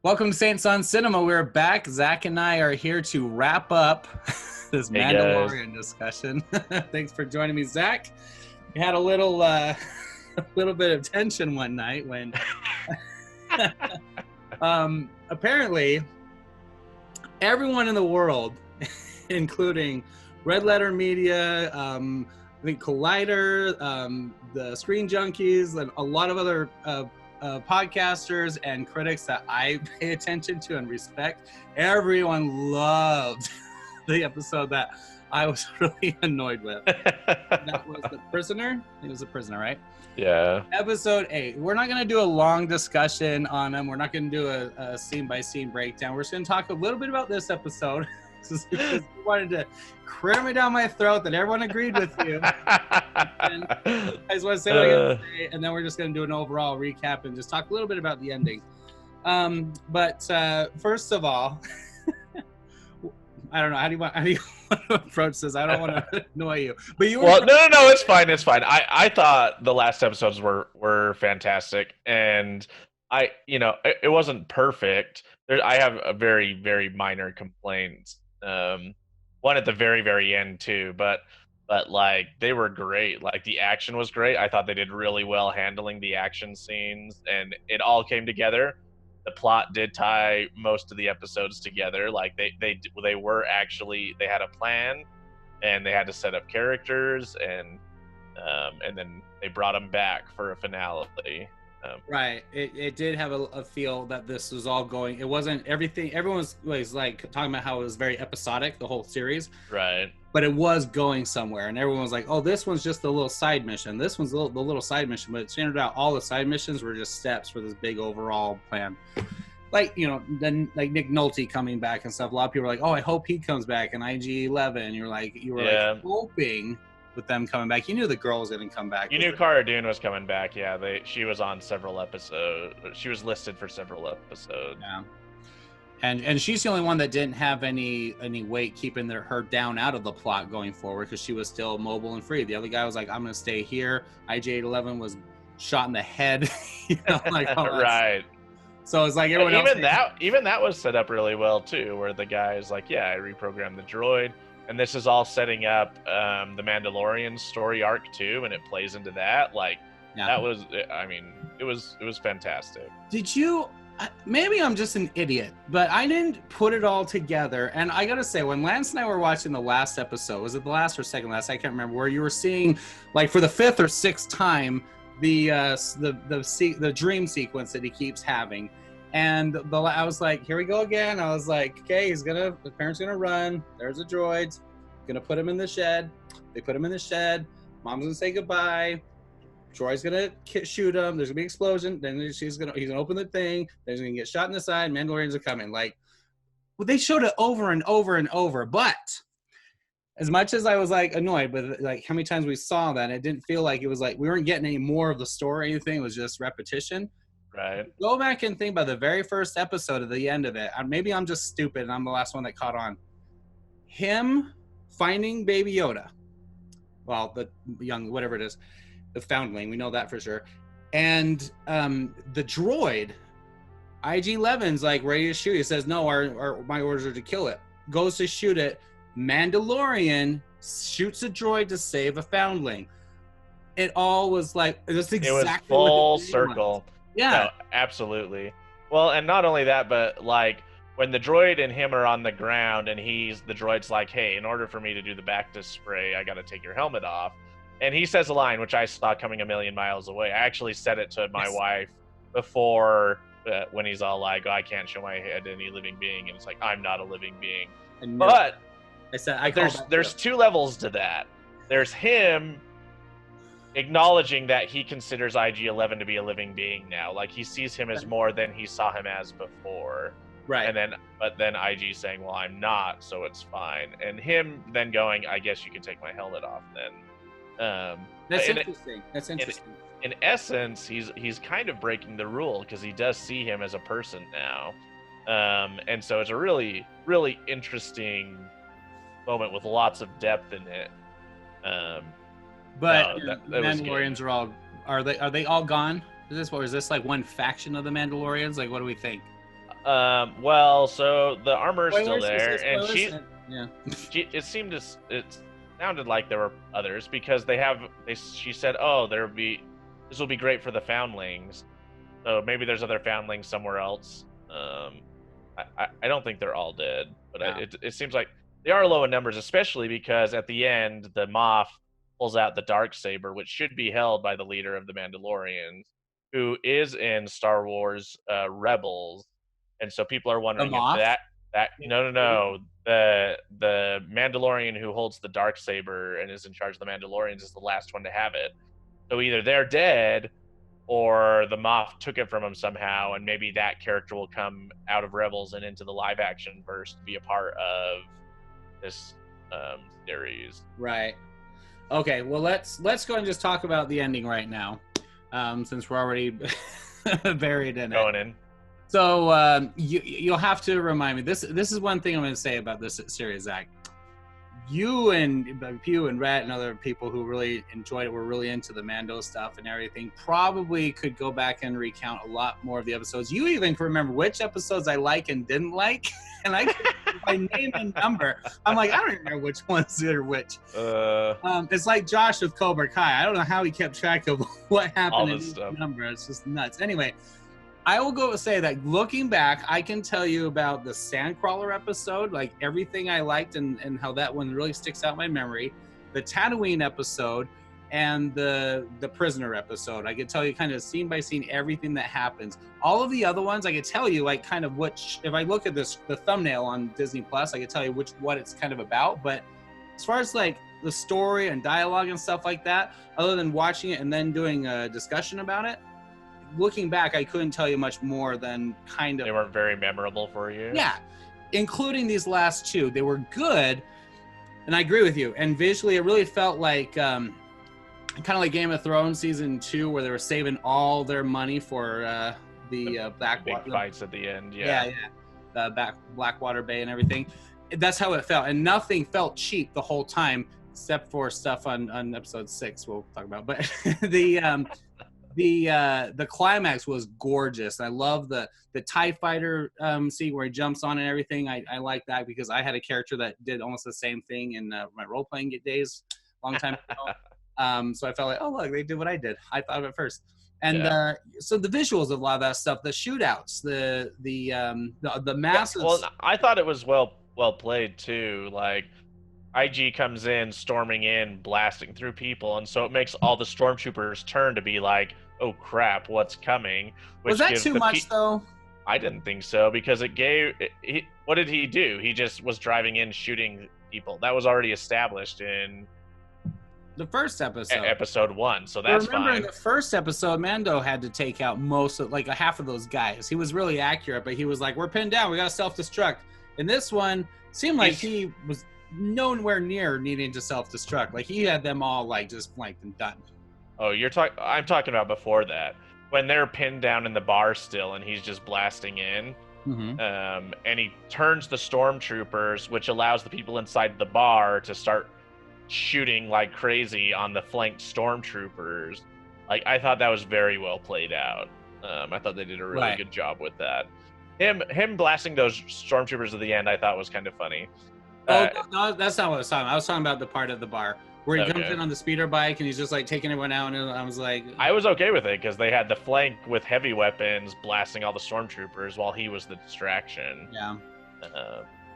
Welcome to Saints on Cinema. We're back. Zach and I are here to wrap up this Hey Mandalorian discussion. Thanks for joining me, Zach. We had a little bit of tension one night when apparently everyone in the world, including Red Letter Media, I think Collider, the Screen Junkies, and a lot of other podcasters and critics that I pay attention to and respect, everyone loved the episode that I was really annoyed with. That was The Prisoner. It was The Prisoner, right? Yeah. Episode 8. We're not going to do a long discussion on them. We're not going to do a scene-by-scene breakdown. We're just going to talk a little bit about this episode because you wanted to cram it down my throat that everyone agreed with you. And I just want to say what I got to say, and then we're just going to do an overall recap and just talk a little bit about the ending. But first of all, I don't know. How do you want to approach this? I don't want to annoy you. But you were no, it's fine. It's fine. I thought the last episodes were fantastic, and it wasn't perfect. I have a very, very minor complaints. One at the very, very end too, but like they were great. Like the action was great. I thought they did really well handling the action scenes, and it all came together. The plot did tie most of the episodes together. Like they were actually, they had a plan, and they had to set up characters, and then they brought them back for a finale. Right. It did have a feel that this was all going. It wasn't everything. Everyone was like talking about how it was very episodic, the whole series. Right. But it was going somewhere, and everyone was like, "Oh, this one's just a little side mission. This one's the little side mission." But it turned out all the side missions were just steps for this big overall plan. Like, then like Nick Nolte coming back and stuff. A lot of people were like, "Oh, I hope he comes back." And IG-11, you were like hoping with them coming back. You knew the girl was going to come back. You knew Cara Dune was coming back. Yeah, she was on several episodes. She was listed for several episodes. Yeah. And she's the only one that didn't have any weight keeping her down out of the plot going forward, because she was still mobile and free. The other guy was like, "I'm going to stay here." IG-11 was shot in the head. Right. So it's like everyone else. Even that was set up really well too, where the guy is like, "Yeah, I reprogrammed the droid." And this is all setting up the Mandalorian story arc too, and it plays into that. Like, that was, I mean, it was fantastic. Did you? Maybe I'm just an idiot, but I didn't put it all together. And I gotta say, when Lance and I were watching the last episode, was it the last or second last? I can't remember. Where you were seeing, like, for the 5th or 6th time, the dream sequence that he keeps having. And I was like, here we go again. I was like, okay, the parents gonna run. There's the droids. Gonna put him in the shed. They put him in the shed. Mom's gonna say goodbye. Droid's gonna shoot him. There's gonna be an explosion. Then he's gonna open the thing. Then he's gonna get shot in the side. Mandalorians are coming. Like, well, they showed it over and over and over. But as much as I was like annoyed with like how many times we saw that, it didn't feel like it was like we weren't getting any more of the story or anything. It was just repetition. Right. Go back and think about the very first episode at the end of it. Maybe I'm just stupid and I'm the last one that caught on. Him finding Baby Yoda. Well, the young, whatever it is, the foundling. We know that for sure. And the droid, IG-11's like ready to shoot. He says, "No, my orders are to kill it." Goes to shoot it. Mandalorian shoots a droid to save a foundling. It all was like, that's exactly it was full circle. Yeah, no, absolutely. Well, and not only that, but like when the droid and him are on the ground, and the droid's like, "Hey, in order for me to do the Bacta spray, I got to take your helmet off." And he says a line which I saw coming a million miles away. I actually said it to my wife before when he's all like, "Oh, I can't show my head to any living being," and it's like, I'm not a living being. But there's 2 levels to that. There's him acknowledging that he considers IG-11 to be a living being now. Like, he sees him as more than he saw him as before. Right. But then IG saying, "Well, I'm not, so it's fine." And him then going, "I guess you can take my helmet off then." That's interesting. In essence, he's kind of breaking the rule, because he does see him as a person now. And so it's a really, really interesting moment with lots of depth in it. But the Mandalorians are they all gone? Is this like one faction of the Mandalorians? Like, what do we think? Well, so the armor is still Spoilers? Is it there, and spoilers? Yeah. it sounded like there were others because she said, "Oh, this will be great for the foundlings." So maybe there's other foundlings somewhere else. I don't think they're all dead, but Yeah. it seems like they are low in numbers, especially because at the end the Moff pulls out the dark saber, which should be held by the leader of the Mandalorians, who is in Star Wars Rebels, and so people are The wondering if Moth? that no, the Mandalorian who holds the dark saber and is in charge of the Mandalorians is the last one to have it. So either they're dead or the Moff took it from him somehow, and maybe that character will come out of Rebels and into the live action verse to be a part of this series. Right. Okay, well let's go and just talk about the ending right now, since we're already buried in Going it. in. So you'll have to remind me. This is one thing I'm going to say about this series, Zach. You and Rhett and other people who really enjoyed it, were really into the Mando stuff and everything, probably could go back and recount a lot more of the episodes. You even can remember which episodes I like and didn't like, and I could by name and number. I'm like, I don't even know which ones are which. It's like Josh with Cobra Kai. I don't know how he kept track of what happened in each number. It's just nuts. Anyway, I will go say that looking back, I can tell you about the Sandcrawler episode, like everything I liked and how that one really sticks out in my memory. The Tatooine episode and the Prisoner episode. I could tell you kind of scene by scene everything that happens. All of the other ones, I could tell you like kind of which, if I look at the thumbnail on Disney Plus, I could tell you what it's kind of about. But as far as like the story and dialogue and stuff like that, other than watching it and then doing a discussion about it, looking back, I couldn't tell you much more than kind of... They weren't very memorable for you? Yeah, including these last two. They were good, and I agree with you. And visually, it really felt like kind of like Game of Thrones Season 2, where they were saving all their money for the Blackwater... Big fights at the end, yeah. Blackwater Bay and everything. That's how it felt. And nothing felt cheap the whole time, except for stuff on Episode 6 we'll talk about. But the climax was gorgeous. I love the TIE fighter scene where he jumps on and everything. I like that because I had a character that did almost the same thing in my role-playing days a long time ago. So I felt like, oh, look, they did what I did. I thought of it first. And so the visuals of a lot of that stuff, the shootouts, the massive... Yeah, well, I thought it was well played, too. Like, IG comes in, storming in, blasting through people, and so it makes all the stormtroopers turn to be like, oh crap, what's coming? Was that too much, though? I didn't think so, because what did he do? He just was driving in, shooting people. That was already established in the first episode. Episode 1, so that's fine. Remember in the first episode, Mando had to take out most of, like, half of those guys. He was really accurate, but he was like, we're pinned down, we gotta self-destruct. In this one, seemed like he was nowhere near needing to self-destruct. Like, he had them all, like, just flanked and done. Oh, I'm talking about before that. When they're pinned down in the bar still and he's just blasting in. Mm-hmm. And he turns the stormtroopers, which allows the people inside the bar to start shooting like crazy on the flanked stormtroopers. Like, I thought that was very well played out. I thought they did a really good job with that. Him blasting those stormtroopers at the end, I thought was kind of funny. No, that's not what I was talking about. I was talking about the part of the bar where he comes in on the speeder bike and he's just like taking everyone out, and I was like... I was okay with it because they had the flank with heavy weapons blasting all the stormtroopers while he was the distraction. Yeah.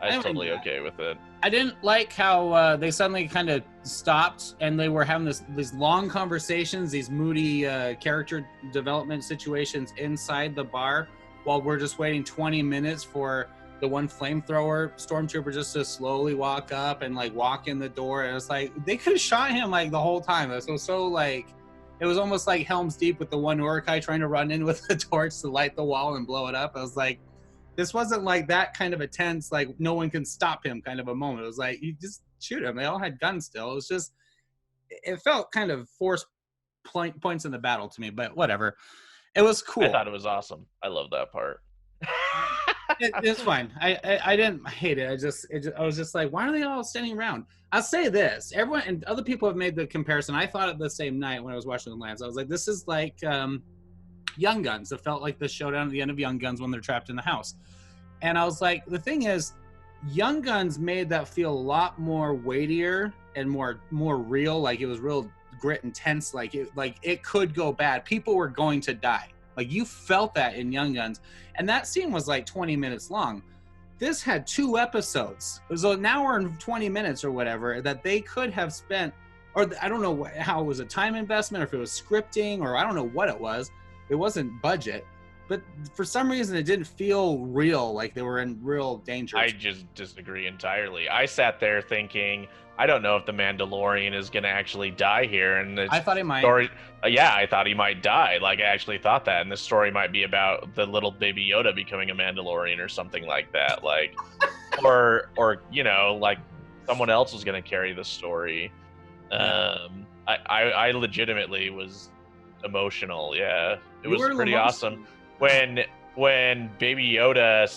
I was totally okay with it. I didn't like how they suddenly kind of stopped and they were having these long conversations, these moody character development situations inside the bar while we're just waiting 20 minutes for the one flamethrower stormtrooper just to slowly walk up and like walk in the door. And it's like, they could have shot him like the whole time. It was so like, it was almost like Helm's Deep with the one Urukai trying to run in with the torch to light the wall and blow it up. I was like, this wasn't like that kind of a tense, like no one can stop him kind of a moment. It was like, you just shoot him. They all had guns still. It was just, it felt kind of forced points in the battle to me, but whatever. It was cool. I thought it was awesome. I love that part. It's fine. I didn't hate it. I was just like, why are they all standing around? I'll say this. Everyone and other people have made the comparison. I thought it the same night when I was watching the Lance. I was like, this is like Young Guns. It felt like the showdown at the end of Young Guns when they're trapped in the house. And I was like, the thing is, Young Guns made that feel a lot more weightier and more real. Like it was real grit and tense. Like it could go bad. People were going to die. Like you felt that in Young Guns. And that scene was like 20 minutes long. This had 2 episodes. It was an hour and 20 minutes or whatever that they could have spent, or I don't know how it was a time investment or if it was scripting or I don't know what it was. It wasn't budget. But for some reason, it didn't feel real, like they were in real danger. I just disagree entirely. I sat there thinking, I don't know if the Mandalorian is going to actually die here. And I thought he might. Story, yeah, I thought he might die. Like, I actually thought that. And this story might be about the little baby Yoda becoming a Mandalorian or something like that. Like, or you know, like someone else was going to carry the story. I legitimately was emotional. Yeah, it was pretty awesome. When Baby Yoda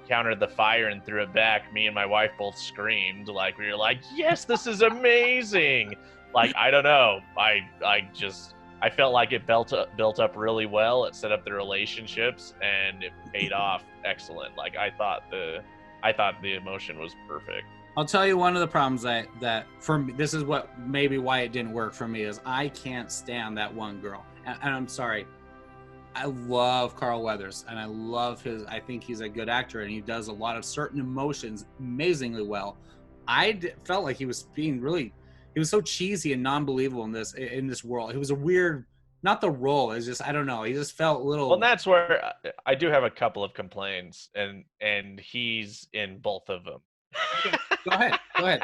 countered the fire and threw it back, me and my wife both screamed. Like, we were like, yes, this is amazing. Like, I don't know. I felt like it built up really well. It set up the relationships and it paid off excellent. Like, I thought the emotion was perfect. I'll tell you one of the problems that for me, this is what maybe why it didn't work for me, is I can't stand that one girl. And I'm sorry. I love Carl Weathers, and I love I think he's a good actor, and he does a lot of certain emotions amazingly well. Felt like he was so cheesy and non-believable in this world. It was a weird, not the role, it's just, I don't know, he just felt a little... Well, and that's where I do have a couple of complaints, and he's in both of them. Okay, go ahead.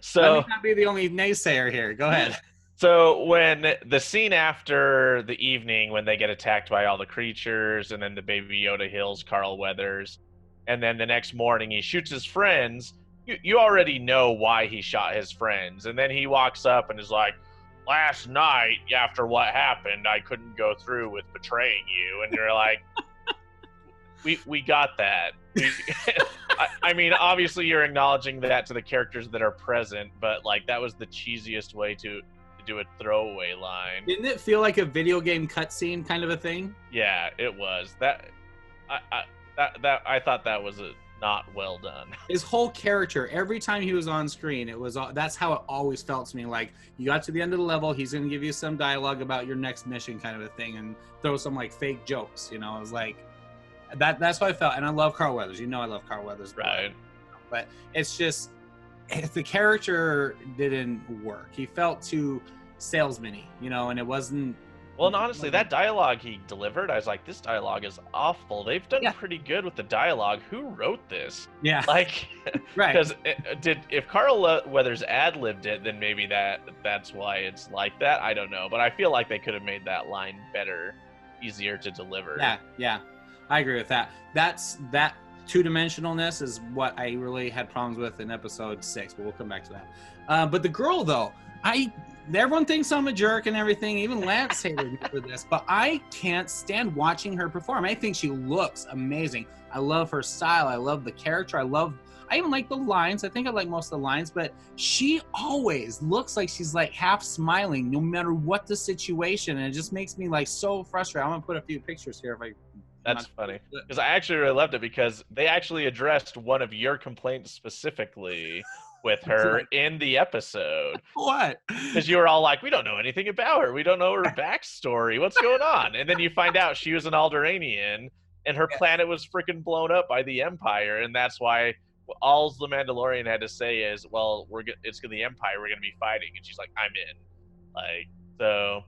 So let me not be the only naysayer here. Go ahead. So when the scene after the evening, when they get attacked by all the creatures, and then the Baby Yoda heals Carl Weathers, and then the next morning he shoots his friends, you already know why he shot his friends. And then he walks up and is like, last night, after what happened, I couldn't go through with betraying you. And you're like, we got that. I mean, obviously you're acknowledging that to the characters that are present, but like that was the cheesiest way to do a throwaway line. Didn't it feel like a video game cutscene kind of a thing? Yeah, it was. I thought that was not well done. His whole character, every time he was on screen, that's how it always felt to me. Like, you got to the end of the level, he's going to give you some dialogue about your next mission kind of a thing and throw some like fake jokes, you know. It was like that's what I felt. And I love Carl Weathers. You know I love Carl Weathers. Right. But it's just, the character didn't work. He felt too salesman-y, you know, and it wasn't... Well, and honestly, that dialogue he delivered, I was like, this dialogue is awful. They've done pretty good with the dialogue. Who wrote this? Yeah. Like, right. Because if Carl Weathers ad-libbed it, then maybe that's why it's like that. I don't know. But I feel like they could have made that line better, easier to deliver. Yeah. I agree with that. That two-dimensionalness is what I really had problems with in episode 6, but we'll come back to that. But the girl, though, everyone thinks I'm a jerk and everything. Even Lance hated me for this, but I can't stand watching her perform. I think she looks amazing. I love her style. I love the character. I even like the lines. I think I like most of the lines, but she always looks like she's like half smiling no matter what the situation, and it just makes me like so frustrated. I'm gonna put a few pictures here if I... That's funny, because I actually really loved it, because they actually addressed one of your complaints specifically with her in the episode. What? Because you were all like, we don't know anything about her. We don't know her backstory. What's going on? And then you find out she was an Alderaanian, and her planet was freaking blown up by the Empire, and that's why all the Mandalorian had to say is, well, it's the Empire we're going to be fighting. And she's like, I'm in. Like, so...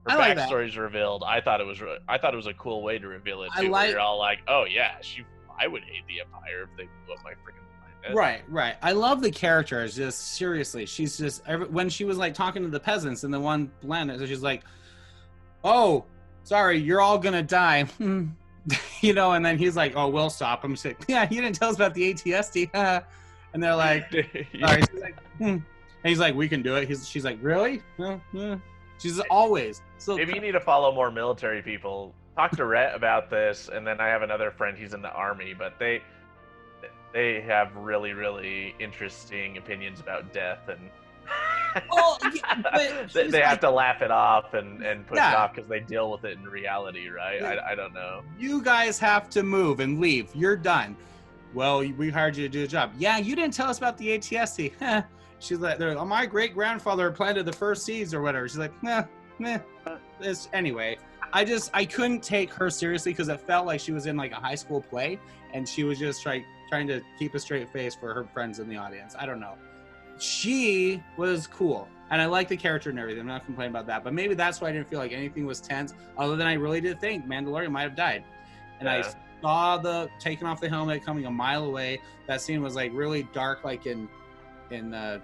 Her backstory's revealed. I thought it was a cool way to reveal it too. You're all like, oh yeah, I would hate the Empire if they blew up my freaking planet. Right. I love the character. It's just, seriously, she's just, when she was like talking to the peasants in the one planet, so she's like, oh, sorry, you're all gonna die. You know, and then he's like, oh, we'll stop him. She's like, yeah, you didn't tell us about the ATSD. And they're like, sorry. She's like, And he's like, we can do it. She's like, really? She's always. So maybe you need to follow more military people. Talk to Rhett about this, and then I have another friend. He's in the Army, but they have really, really interesting opinions about death, and Well, but They have to laugh it off and push it yeah, off because they deal with it in reality, right? I don't know. you guys have to move and leave. You're done. Well, we hired you to do the job. Yeah, you didn't tell us about the ATSC. She's like, oh, my great grandfather planted the first seeds or whatever. She's like, meh. Anyway, I couldn't take her seriously because it felt like she was in like a high school play and she was just trying to keep a straight face for her friends in the audience. I don't know. She was cool and I like the character and everything. I'm not complaining about that, but maybe that's why I didn't feel like anything was tense other than I really did think Mandalorian might have died. And I saw the taking off the helmet coming a mile away. That scene was like really dark, like in the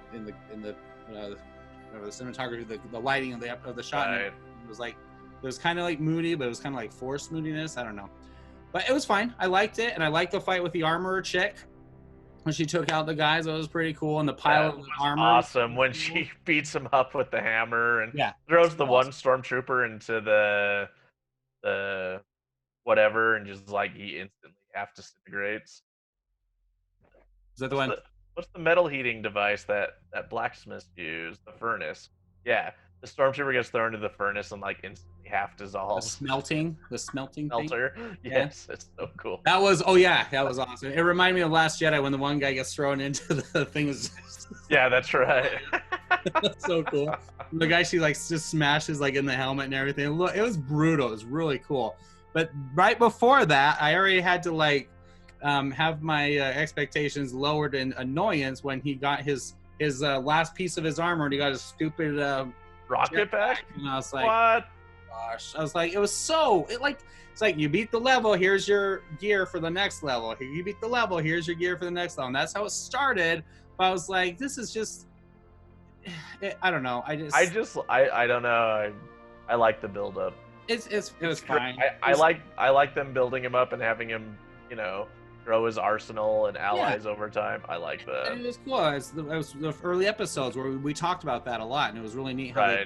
cinematography, the lighting of the shot. Right. It was kind of like moody, but it was kind of like forced moodiness. I don't know, but it was fine. I liked it, and I liked the fight with the armorer chick when she took out the guys. It was pretty cool, and the pile of armor. Awesome when she beats him up with the hammer and throws the one stormtrooper into the whatever, and just like he instantly half disintegrates. Is that the one? What's the metal heating device that blacksmiths use? The furnace. Yeah, the stormtrooper gets thrown into the furnace and like instantly half dissolves. The smelting smelter. Thing? Yes, it's so cool. That was awesome. It reminded me of Last Jedi when the one guy gets thrown into the thing. Yeah, that's right. That's so cool. The guy she like just smashes like in the helmet and everything. It was brutal. It was really cool. But right before that, I already had to like have my expectations lowered in annoyance when he got his last piece of his armor and he got his stupid rocket back. And I was like, what? Gosh, I was like, it's like you beat the level. Here's your gear for the next level. You beat the level. Here's your gear for the next level. And that's how it started. But I was like, this is just, I don't know. I don't know. I like the build up. It was fine. I like them building him up and having him, grow his arsenal and allies over time. I like that. And it was cool. It was the early episodes where we talked about that a lot, and it was really neat how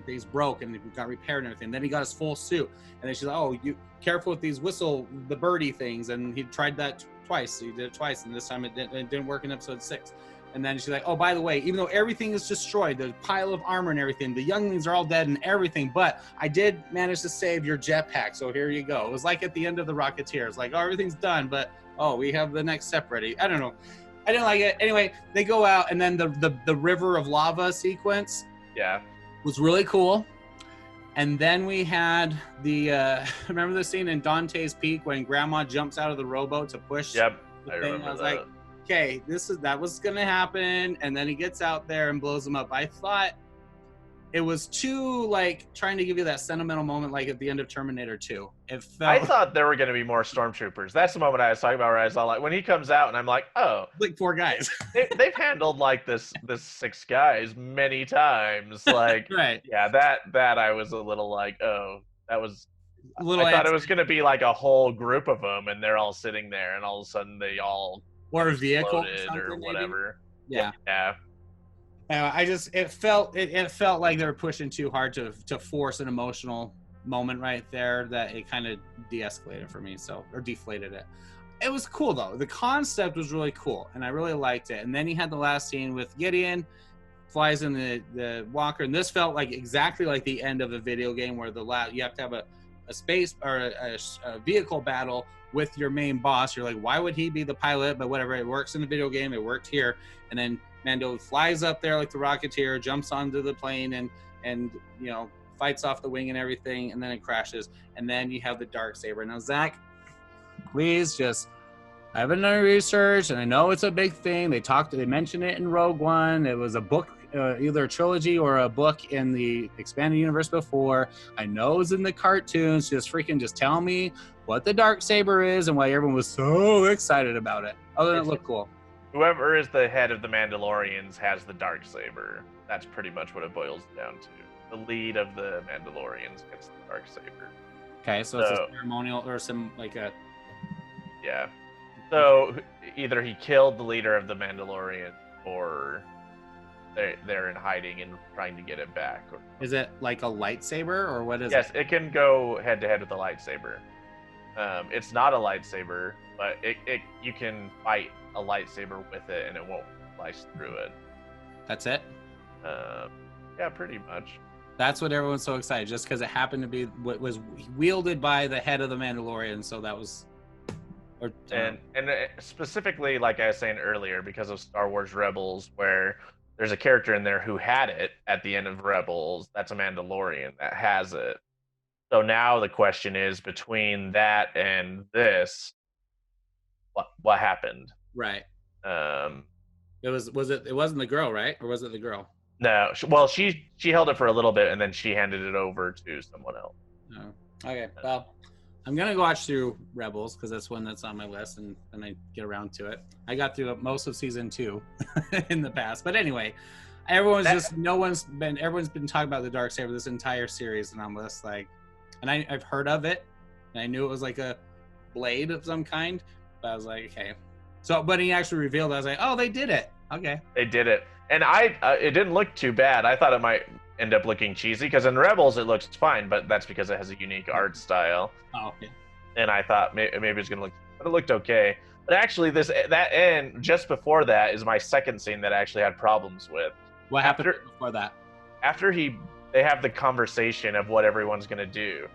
things broke and it got repaired and everything. Then he got his full suit, and then she's like, "Oh, you careful with these the birdie things." And he tried that twice. He did it twice, and this time it didn't work in episode 6. And then she's like, "Oh, by the way, even though everything is destroyed, the pile of armor and everything, the younglings are all dead and everything, but I did manage to save your jetpack. So here you go." It was like at the end of the Rocketeers, like, "Oh, everything's done, but we have the next step ready." I don't know. I didn't like it. Anyway, they go out, and then the river of lava sequence was really cool. And then we had the remember the scene in Dante's Peak when Grandma jumps out of the rowboat to push the thing? I was like, okay, that was gonna happen, and then he gets out there and blows them up. I thought it was too like trying to give you that sentimental moment, like at the end of Terminator 2. I thought there were gonna be more stormtroopers. That's the moment I was talking about, where I saw like when he comes out, and I'm like, oh, like 4 guys. they've handled like this 6 guys many times. Like, right? Yeah, that I was a little like, oh, that was. A little. I thought it was gonna be like a whole group of them, and they're all sitting there, and all of a sudden they all. Or a vehicle or whatever. Maybe? Yeah. It felt like they were pushing too hard to force an emotional moment right there, that it kind of de-escalated for me, or deflated it. It was cool though. The concept was really cool and I really liked it. And then he had the last scene with Gideon flies in the walker, and this felt like exactly like the end of a video game where you have to have a space or a vehicle battle with your main boss. You're like, why would he be the pilot? But whatever, it works in the video game, it worked here. And then Mando flies up there like the Rocketeer, jumps onto the plane and fights off the wing and everything, and then it crashes. And then you have the Darksaber. Now, Zach, please just, I haven't done research, and I know it's a big thing. They mentioned it in Rogue One. It was a book, either a trilogy or a book in the expanded universe before. I know it was in the cartoons. Just tell me what the Darksaber is and why everyone was so excited about it. Other than it looked cool. Whoever is the head of the Mandalorians has the Darksaber. That's pretty much what it boils down to. The lead of the Mandalorians gets the Darksaber. Okay, so it's a ceremonial or some like a. Yeah. So either he killed the leader of the Mandalorian, or they're in hiding and trying to get it back. Is it like a lightsaber, or what is it? Yes, it can go head to head with a lightsaber. It's not a lightsaber, but you can fight a lightsaber with it and it won't slice through it. That's it? Yeah, pretty much. That's what everyone's so excited, just because it happened to be what was wielded by the head of the Mandalorian. So that was, and specifically, like I was saying earlier, because of Star Wars Rebels, where there's a character in there who had it at the end of Rebels. That's a Mandalorian that has it. So now the question is, between that and this, what happened? right. Um, It wasn't the girl, right? Or was it the girl? no, well, she held it for a little bit, and then she handed it over to someone else. Oh, okay. Well, I'm gonna go watch through Rebels because that's one that's on my list, and then I get around to it. I got through most of season 2 in the past, but anyway, everyone's been talking about the Darksaber this entire series, and I'm just like, and I've heard of it, and I knew it was like a blade of some kind, but I was like, okay. So, but he actually revealed, I was like, oh, they did it. Okay. They did it, and it didn't look too bad. I thought it might end up looking cheesy because in Rebels it looks fine, but that's because it has a unique art style. Oh, okay. And I thought maybe it's gonna look, but it looked okay. But actually, that end just before that is my second scene that I actually had problems with. What happened before that? After they have the conversation of what everyone's gonna do.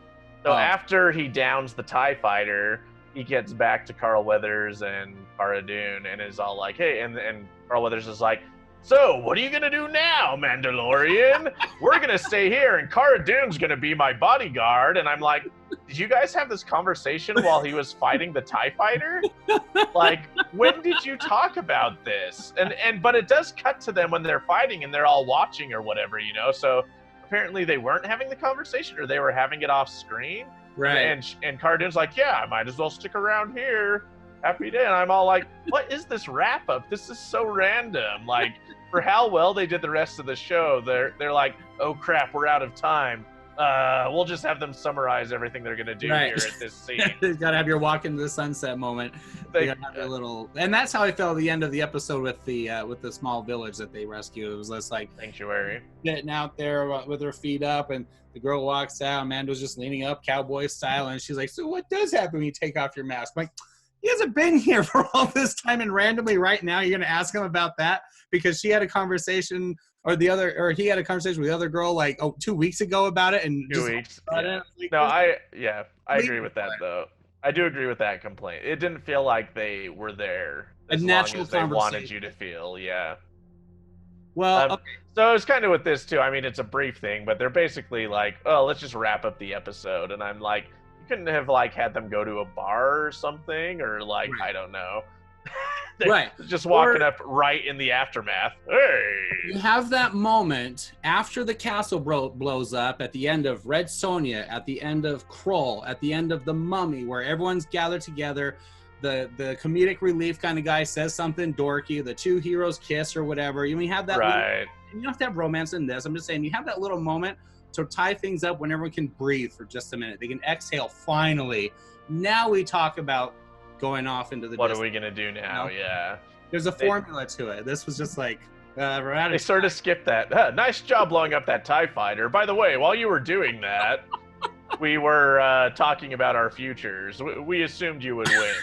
So after he downs the TIE fighter, he gets back to Carl Weathers and Cara Dune and is all like, hey, and Carl Weathers is like, so what are you gonna do now, Mandalorian? We're gonna stay here and Cara Dune's gonna be my bodyguard. And I'm like, did you guys have this conversation while he was fighting the TIE fighter? Like, when did you talk about this? But it does cut to them when they're fighting and they're all watching or whatever, so apparently they weren't having the conversation, or they were having it off screen. Right. And Cara Dune's like, yeah, I might as well stick around here. Happy day. And I'm all like, what is this wrap up? This is so random. Like, for how well they did the rest of the show, they're like, oh crap, we're out of time. We'll just have them summarize everything they're gonna do here at this scene. You gotta have your walk into the sunset moment. You gotta have your little, and that's how I felt at the end of the episode with the small village that they rescued. It was just like sanctuary, getting out there with her feet up, and the girl walks out. Amanda's just leaning up, cowboy style, and she's like, "So what does happen when you take off your mask?" I'm like, he hasn't been here for all this time, and randomly right now you're gonna ask him about that because she had a conversation. He had a conversation with the other girl 2 weeks ago about it, and 2 weeks. I agree with that though. I do agree with that complaint. It didn't feel like they were there as long as they wanted you to feel. Yeah. Well, so it's kind of with this too. I mean, it's a brief thing, but they're basically like, "Oh, let's just wrap up the episode," and I'm like, you couldn't have had them go to a bar or something, or right. I don't know. Right. Just walking up right in the aftermath. Hey! You have that moment after the castle blows up, at the end of Red Sonja, at the end of Krull, at the end of The Mummy, where everyone's gathered together. The comedic relief kind of guy says something dorky. The two heroes kiss or whatever. You have that. Right. You don't have to have romance in this. I'm just saying you have that little moment to tie things up when everyone can breathe for just a minute. They can exhale finally. Now we talk about going off into the what distance. Are we gonna do now? Yeah, there's a formula to it. This was just like they sort of skipped that. Nice job blowing up that TIE fighter. By the way, while you were doing that, we were talking about our futures. We assumed you would win.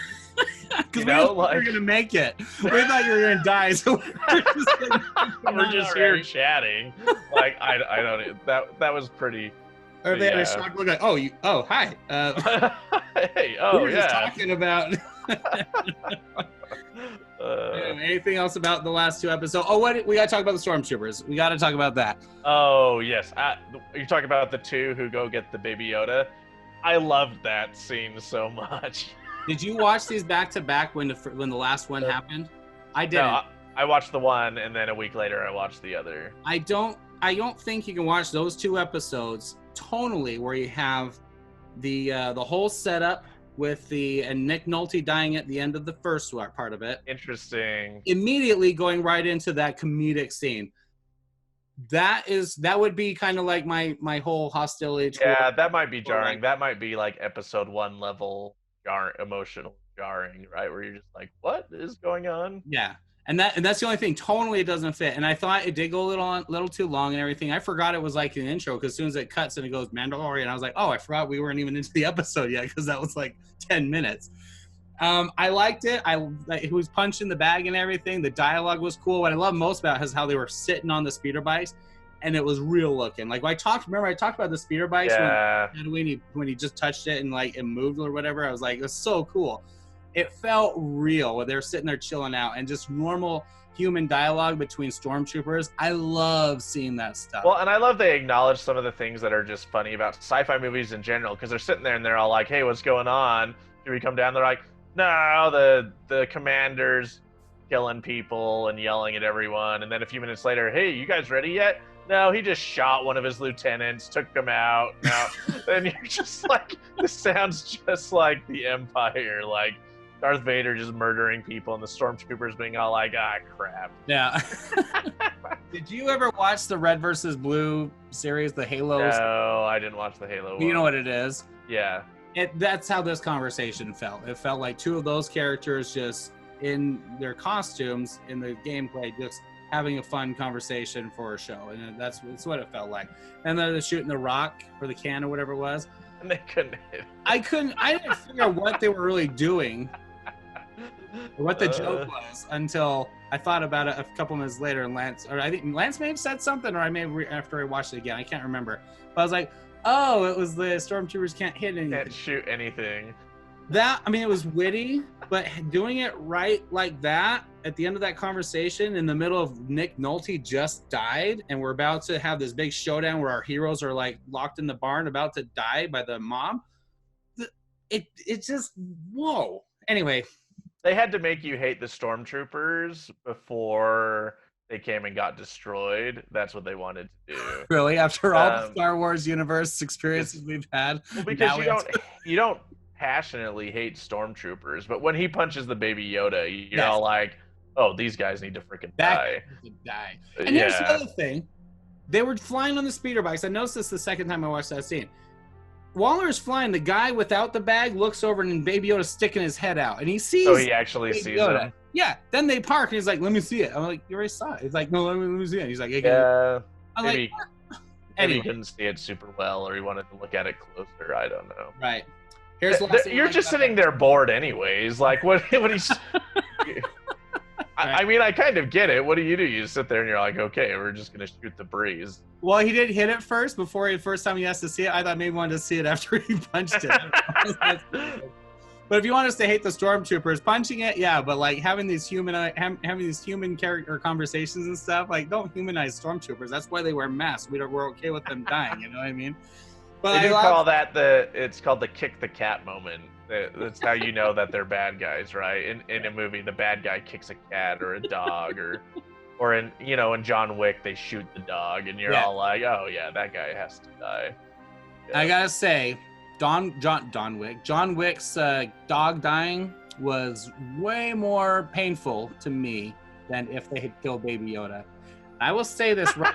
Because we thought you were gonna make it. We thought you were gonna die, so we're just here chatting. Like I don't. That was pretty. Or they had a shock look like, oh hi. Hey, we were just talking about. Anything else about the last two episodes? What we got to talk about the stormtroopers. We got to talk about that. Oh yes, you're talking about the two who go get the Baby Yoda. I loved that scene so much. Did you watch these back to back when the last one happened? I didn't. No, I watched the one, and then a week later I watched the other. I don't think you can watch those two episodes tonally, where you have the whole setup with and Nick Nolte dying at the end of the first part of it. Interesting. Immediately going right into that comedic scene. That would be kind of like my whole hostility. Yeah, that might be jarring. That might be like episode 1 level emotional jarring, right? Where you're just like, what is going on? Yeah. And that's the only thing. Tonally, it doesn't fit. And I thought it did go a little too long and everything. I forgot it was like an intro because as soon as it cuts and it goes Mandalorian, I was like, oh, I forgot we weren't even into the episode yet because that was like 10 minutes. I liked it. He was punching the bag and everything. The dialogue was cool. What I love most about it is how they were sitting on the speeder bikes, and it was real looking. Like I talked about the speeder bikes when he just touched it and like it moved or whatever. I was like, it's so cool. It felt real when they were sitting there chilling out, and just normal human dialogue between stormtroopers. I love seeing that stuff. Well, and I love they acknowledge some of the things that are just funny about sci-fi movies in general, because they're sitting there and they're all like, hey, what's going on? Should we come down? They're like, no, the commander's killing people and yelling at everyone. And then a few minutes later, hey, you guys ready yet? No, he just shot one of his lieutenants, took them out. Now, then you're just like, this sounds just like the Empire, like Darth Vader just murdering people and the stormtroopers being all like, ah, crap. Yeah. Did you ever watch the Red versus Blue series, the Halo? No, I didn't watch the Halo one. You know what it is? Yeah. That's how this conversation felt. It felt like two of those characters just in their costumes in the gameplay, just having a fun conversation for a show, and that's what it felt like. And then they're shooting the rock or the can or whatever it was. And they couldn't hit. I didn't figure out what they were really doing, or what the joke was, until I thought about it a couple minutes later. And I think Lance may have said something, or I may have after I watched it again. I can't remember. But I was like, oh, it was the stormtroopers can't hit anything. Can't shoot anything. It was witty, but doing it right like that at the end of that conversation, in the middle of Nick Nolte just died, and we're about to have this big showdown where our heroes are like locked in the barn about to die by the mob. It just, whoa. Anyway. They had to make you hate the stormtroopers before they came and got destroyed. That's what they wanted to do. Really? After all the Star Wars universe experiences we've had? Well, because you don't passionately hate stormtroopers, but when he punches the Baby Yoda, you're all like, oh, these guys need to freaking die. And here's the other thing. They were flying on the speeder bikes. I noticed this the second time I watched that scene. While is flying, the guy without the bag looks over and Baby Yoda's sticking his head out, and he sees. Oh, he actually sees Yoda. him. Yeah. Then they park, and he's like, "Let me see it." I'm like, "You already saw it." He's like, "No, let me see it." He's like, "Yeah." I'm maybe anyway. He couldn't see it super well, or he wanted to look at it closer. I don't know. Right. You're just sitting there bored, anyways. Like, what he's. I mean, I kind of get it. What do? You sit there and you're like, okay, we're just gonna shoot the breeze. Well, he did hit it first first time he has to see it. I thought maybe he wanted to see it after he punched it. But if you want us to hate the stormtroopers, punching it, yeah. But like having these human character conversations and stuff, like don't humanize stormtroopers. That's why they wear masks. We're okay with them dying. You know what I mean? But they do call that it's called the kick the cat moment. That's how you know that they're bad guys, right? In a movie, the bad guy kicks a cat or a dog, or in John Wick, they shoot the dog, and you're all like, oh yeah, that guy has to die. Yeah. I gotta say, John Wick's dog dying was way more painful to me than if they had killed Baby Yoda. I will say this right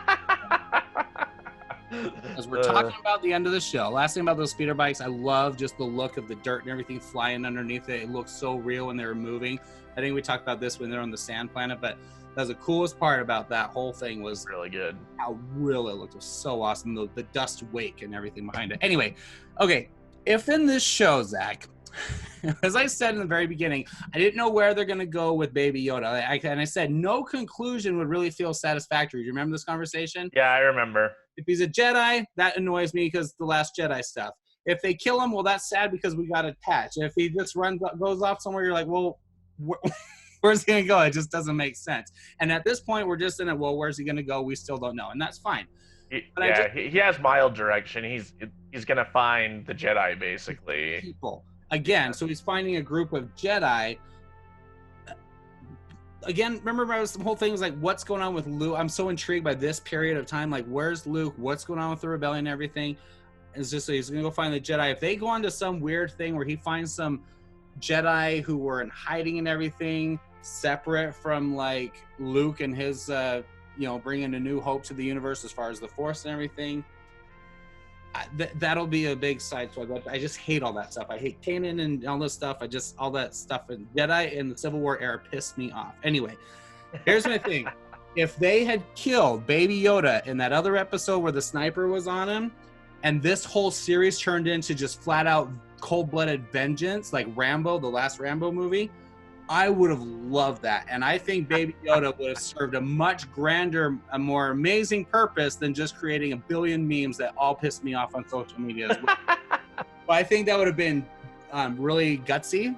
as we're talking about the end of the show. Last thing about those speeder bikes, I love just the look of the dirt and everything flying underneath it. It looks so real when they were moving. I think we talked about this when they're on the sand planet, but that was the coolest part about that whole thing was really good. How real it looked. It was so awesome. The dust wake and everything behind it. Anyway, okay. If in this show, Zach, as I said in the very beginning, I didn't know where they're going to go with Baby Yoda. And I said no conclusion would really feel satisfactory. Do you remember this conversation? Yeah, I remember. If he's a Jedi, that annoys me because the Last Jedi stuff. If they kill him, well, that's sad because we got attached. If he just goes off somewhere, you're like, well, where's he going to go? It just doesn't make sense. And at this point, we're just in it, well, where's he going to go? We still don't know. And that's fine. He has mild direction. He's going to find the Jedi, basically. People. Again, so he's finding a group of Jedi. Again, remember the whole thing was like, what's going on with Luke? I'm so intrigued by this period of time. Like, where's Luke? What's going on with the rebellion and everything? It's just he's going to go find the Jedi. If they go on to some weird thing where he finds some Jedi who were in hiding and everything, separate from like Luke and his, bringing a new hope to the universe as far as the Force and everything, that'll be a big side swag. I just hate all that stuff. I hate Kanan and all this stuff. all that stuff in Jedi in the Civil War era pissed me off. Anyway, here's my thing. If they had killed Baby Yoda in that other episode where the sniper was on him, and this whole series turned into just flat out cold-blooded vengeance, like Rambo, the last Rambo movie, I would have loved that. And I think Baby Yoda would have served a much grander, a more amazing purpose than just creating a billion memes that all pissed me off on social media as well. But I think that would have been really gutsy,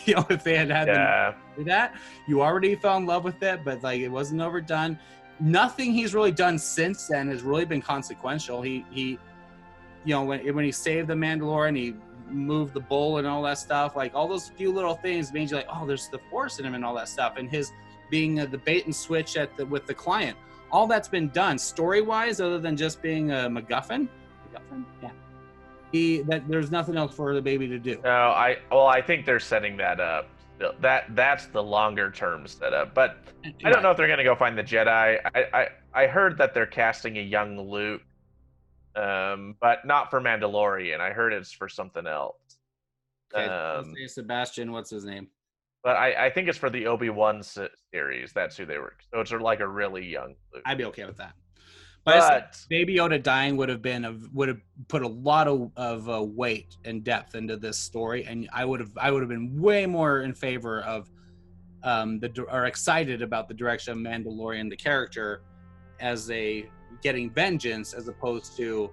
if they had them do that. You already fell in love with it, but like it wasn't overdone. Nothing he's really done since then has really been consequential. He when he saved the Mandalorian, he moved the bull and all that stuff, like all those few little things made you like, oh, there's the Force in him and all that stuff, and his being the bait and switch with the client, all that's been done story wise, other than just being a MacGuffin. There's nothing else for the baby to do. No, I think they're setting that up. That's the longer term setup, but I don't know if they're gonna go find the Jedi. I heard that they're casting a young Luke, but not for Mandalorian. I heard it's for something else. Okay, Sebastian, what's his name? But I think it's for the Obi-Wan series. That's who they were. So it's like a really young Luke. I'd be okay with that. But Baby Yoda dying would have put a lot of weight and depth into this story, and I would have been way more in favor of or excited about the direction of Mandalorian, the character, as a getting vengeance as opposed to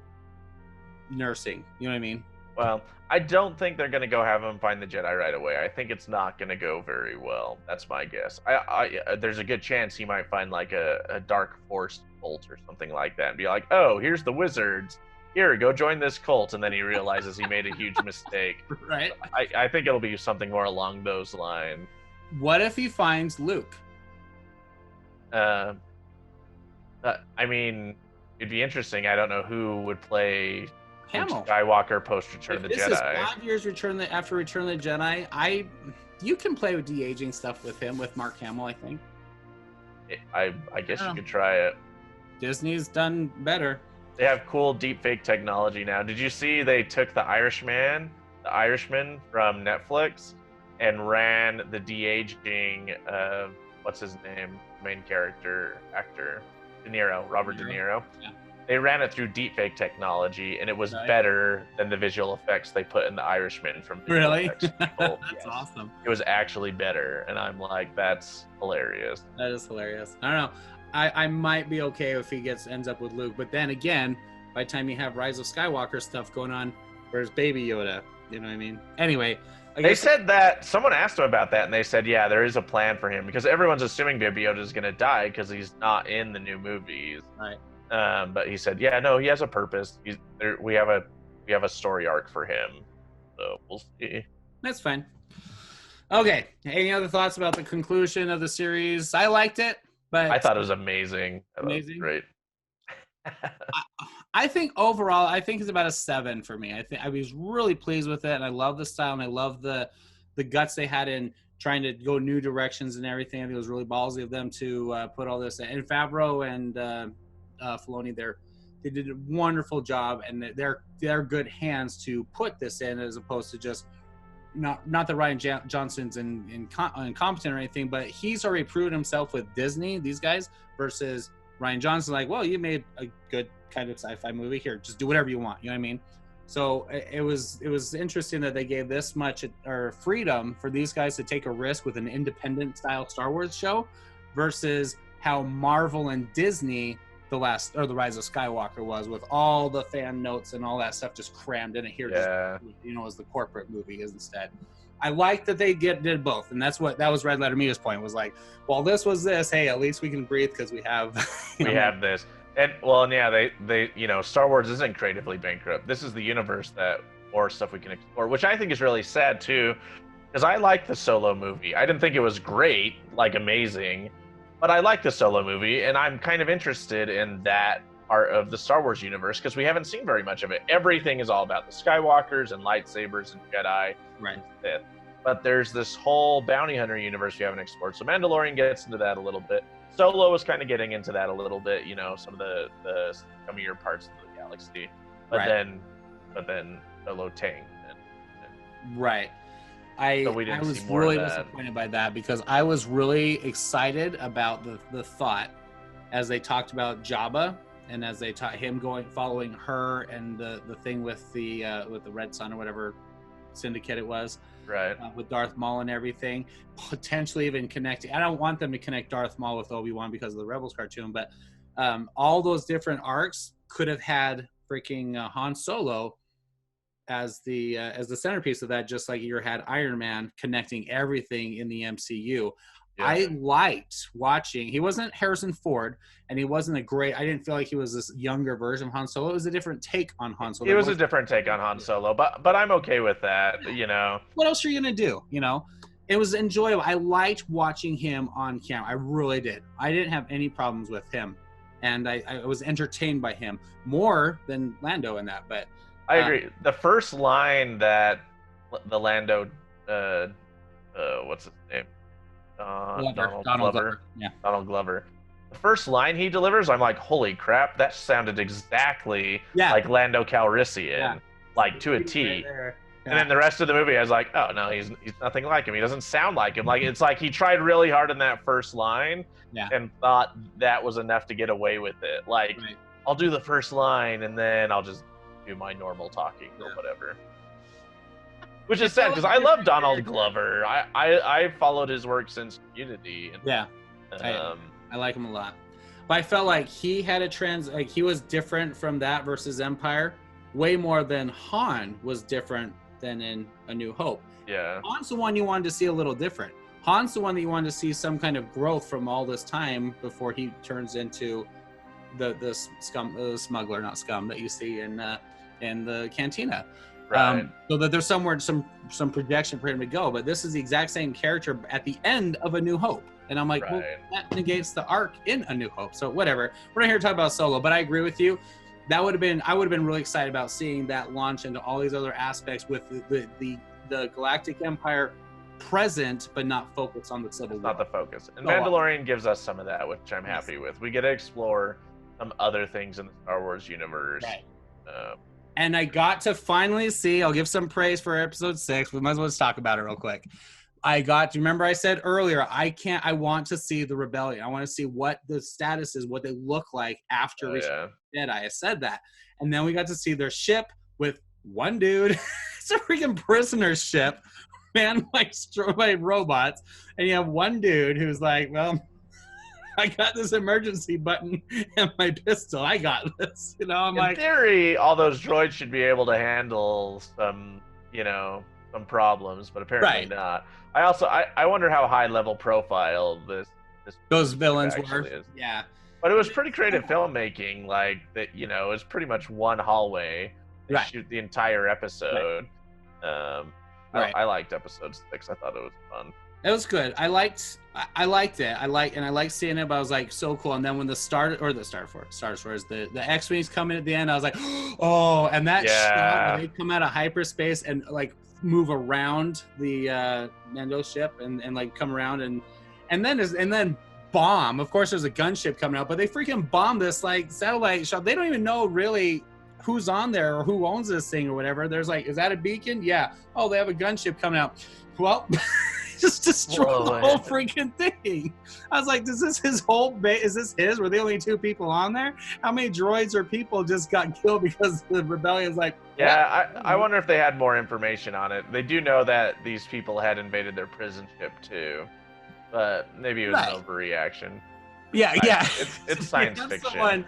nursing. You know what I mean? Well, I don't think they're going to go have him find the Jedi right away. I think it's not going to go very well. That's my guess. There's a good chance he might find like a dark force cult or something like that and be like, oh, here's the wizards. Here, go join this cult. And then he realizes he made a huge mistake. Right. I think it'll be something more along those lines. What if he finds Luke? I mean, it'd be interesting. I don't know who would play Luke Skywalker post Return of the Jedi. This is 5 years after Return of the Jedi. You can play with de-aging stuff with him, with Mark Hamill, I think. I guess you could try it. Disney's done better. They have cool deepfake technology now. Did you see they took the Irishman from Netflix, and ran the de-aging of, what's his name, main character, actor, Robert De Niro. Yeah. They ran it through deepfake technology, and it was better than the visual effects they put in the Irishman from the Really? That's awesome. It was actually better, and I'm like, that's hilarious. That is hilarious. I don't know. I might be okay if he ends up with Luke, but then again, by the time you have Rise of Skywalker stuff going on, where's Baby Yoda? You know what I mean? Anyway. They said that, someone asked him about that, and they said, yeah, there is a plan for him, because everyone's assuming Baby Yoda is going to die because he's not in the new movies. Right. But he said, yeah, no, he has a purpose. We have a story arc for him, so we'll see. That's fine. Okay. Any other thoughts about the conclusion of the series? I liked it, but I thought it was amazing. Amazing, great. I think overall, it's about a 7 for me. I was really pleased with it, and I love the style, and I love the guts they had in trying to go new directions and everything. I think it was really ballsy of them to put all this in. And Favreau and Filoni, they did a wonderful job, and they're good hands to put this in, as opposed to just not that Rian Johnson's incompetent or anything, but he's already proven himself with Disney, these guys, versus Rian Johnson. Like, well, you made a good kind of sci-fi movie, here, just do whatever you want. You know what I mean? So it was interesting that they gave this much freedom for these guys to take a risk with an independent style Star Wars show, versus how Marvel and Disney the Rise of Skywalker was, with all the fan notes and all that stuff just crammed in it here. Yeah. Just, as the corporate movie is instead. I like that they did both, and that was Red Letter Media's point, was like, well, this was this. Hey, at least we can breathe because we have have this. And they Star Wars isn't creatively bankrupt. This is the universe that more stuff we can explore, which I think is really sad too, because I liked the Solo movie. I didn't think it was great, like amazing, but I liked the Solo movie, and I'm kind of interested in that part of the Star Wars universe because we haven't seen very much of it. Everything is all about the Skywalkers and lightsabers and Jedi, right? And Sith. But there's this whole bounty hunter universe we haven't explored. So Mandalorian gets into that a little bit. Solo is kind of getting into that a little bit, some of the scummier parts of the galaxy. But then Solo tanked. Right. I was really disappointed by that, because I was really excited about the thought as they talked about Jabba, and as they taught him following her, and the thing with the Red Sun or whatever Syndicate it was. Right. With Darth Maul and everything, potentially even connecting. I don't want them to connect Darth Maul with Obi-Wan because of the Rebels cartoon, but all those different arcs could have had freaking Han Solo as the centerpiece of that, just like you had Iron Man connecting everything in the MCU. Yeah. I liked watching. He wasn't Harrison Ford, and he wasn't I didn't feel like he was this younger version of Han Solo. It was a different take on Han Solo. It was a different take on Han Solo, but I'm okay with that. What else are you gonna do? It was enjoyable. I liked watching him on camera. I really did. I didn't have any problems with him, and I was entertained by him more than Lando in that. But I agree. The first line that the Lando, what's his name? Donald Glover. Yeah. Donald Glover. The first line he delivers, I'm like, holy crap, that sounded exactly like Lando Calrissian, like to a T. Right. And then the rest of the movie, I was like, oh no, he's nothing like him. He doesn't sound like him. Like it's like he tried really hard in that first line and thought that was enough to get away with it. Like, I'll do the first line and then I'll just do my normal talking or whatever. Which is sad because I love Donald Glover. I followed his work since Community. And, I like him a lot. But I felt like he had he was different from that versus Empire, way more than Han was different than in A New Hope. Yeah. Han's the one you wanted to see a little different. Han's the one that you wanted to see some kind of growth from all this time before he turns into the smuggler, not scum, that you see in the cantina. Right. So that there's somewhere some projection for him to go, but this is the exact same character at the end of A New Hope, and I'm like, well, that negates the arc in A New Hope. So whatever. We're not here to talk about Solo, but I agree with you. I would have been really excited about seeing that launch into all these other aspects with the Galactic Empire present, but not focused on the Civil War. Not the focus. And Mandalorian gives us some of that, which I'm happy with. We get to explore some other things in the Star Wars universe. Right. And I got to finally see, I'll give some praise for episode 6. We might as well just talk about it real quick. Remember I said earlier, I want to see the rebellion. I want to see what the status is, what they look like after Jedi. I said that. And then we got to see their ship with one dude. It's a freaking prisoner ship, manned by robots. And you have one dude who's like, well, I got this emergency button and my pistol. I got this. I'm in theory, all those droids should be able to handle some problems, but apparently not. I wonder how high level profile those villains were. Is. Yeah. But it was pretty creative filmmaking, like that, it was pretty much one hallway. They shoot the entire episode. Right. I liked episode 6. I thought it was fun. It was good. I liked it. I liked seeing it, but I was like, so cool. And then when the Star Destroyers, the X-Wings come in at the end, I was like, oh, and that shot where they come out of hyperspace and like move around the Mando ship and like come around and then bomb. Of course, there's a gunship coming out, but they freaking bomb this like satellite shot. They don't even know really who's on there or who owns this thing or whatever. There's like, is that a beacon? Yeah. Oh, they have a gunship coming out. Well. Just destroy the whole freaking thing. I was like, is this his whole base? Is this his? Were the only 2 people on there? How many droids or people just got killed because the rebellion's like... Yeah, I wonder if they had more information on it. They do know that these people had invaded their prison ship too, but maybe it was an overreaction. Yeah. It's science fiction.